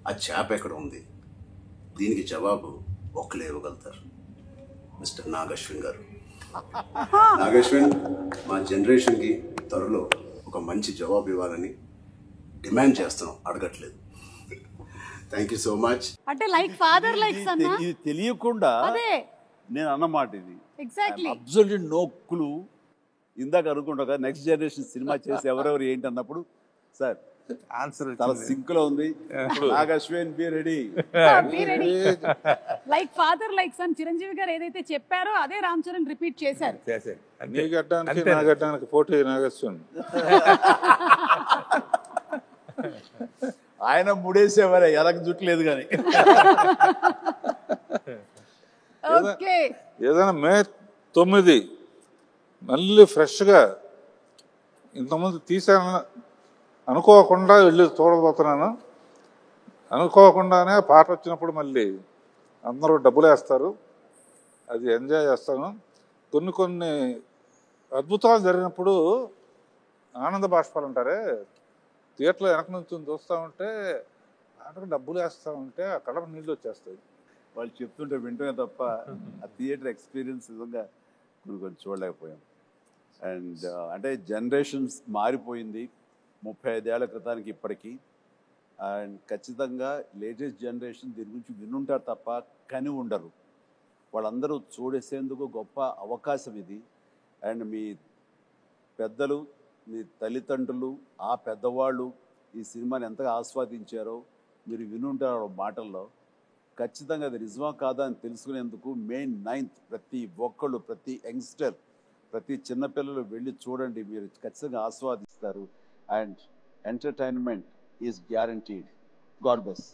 ఆ చేప ఎక్కడ ఉంది, దీనికి జవాబు ఒక్కలే ఇవ్వగలుగుతారు, మిస్టర్ నాగశ్విన్ గారు. నాగశ్విన్ మా జనరేషన్కి త్వరలో ఒక మంచి జవాబు ఇవ్వాలని డిమాండ్ చేస్తున్నాం, అడగట్లేదు. Thank you so much. అంటే లైక్ ఫాదర్ లైక్ సన్. ఇది తెలియకుండా నేను అన్నమాట ఇది. Exactly absolutely no clue. ఇందాక అనుకుంటా నెక్స్ట్ జనరేషన్ సినిమా చేసి ఎవరెవరు ఏంటి అన్నప్పుడు, సార్ ఆన్సర్ చాలా సింక్ లో ఉంది. Nag Ashwin be ready. Like father like sun Chiranjeevi గారు ఏదైతే చెప్పారో అదే రామ్ చరణ్ రిపీట్ చేశారు. నీ గడ్డానికి నా గడ్డానికి పోటీ నాగశ్విన్. ఆయన ముడేసేవారే, ఎలాగ జుట్లేదు కానీ. ఏదైనా May 9 మళ్ళీ ఫ్రెష్గా ఇంతకుముందు తీసాను అనుకోకుండా వెళ్ళి చూడబోతున్నాను. అనుకోకుండానే పాట వచ్చినప్పుడు మళ్ళీ అందరూ డబ్బులు వేస్తారు, అది ఎంజాయ్ చేస్తాను. కొన్ని అద్భుతాలు జరిగినప్పుడు ఆనంద బాష్పాలు అంటారే, థియేటర్లో వెనక నుంచి చూస్తూ ఉంటే ఆటకు డబ్బులు వేస్తూ ఉంటే ఆ కడప నీళ్ళు వచ్చేస్తాయి. వాళ్ళు చెప్తుంటే వింటమే తప్ప ఆ థియేటర్ ఎక్స్పీరియన్స్ నిజంగా కొన్ని చూడలేకపోయాం. అండ్ అంటే జనరేషన్స్ మారిపోయింది 35 ఏళ్ల క్రితానికి ఇప్పటికీ. అండ్ ఖచ్చితంగా లేటెస్ట్ జనరేషన్ దీని గురించి వినుంటారు తప్ప కని ఉండరు. వాళ్ళందరూ చూడేసేందుకు గొప్ప అవకాశం ఇది. అండ్ మీ పెద్దలు, మీ తల్లిదండ్రులు, ఆ పెద్దవాళ్ళు ఈ సినిమాని ఎంతగా ఆస్వాదించారో మీరు వినుంటారు మాటల్లో. ఖచ్చితంగా అది నిజమా కాదా అని తెలుసుకునేందుకు May 9th ప్రతి ఒక్కళ్ళు, ప్రతి యంగ్స్టర్, ప్రతి చిన్నపిల్లలు వెళ్ళి చూడండి, మీరు ఖచ్చితంగా ఆస్వాదిస్తారు. And entertainment is guaranteed. God bless.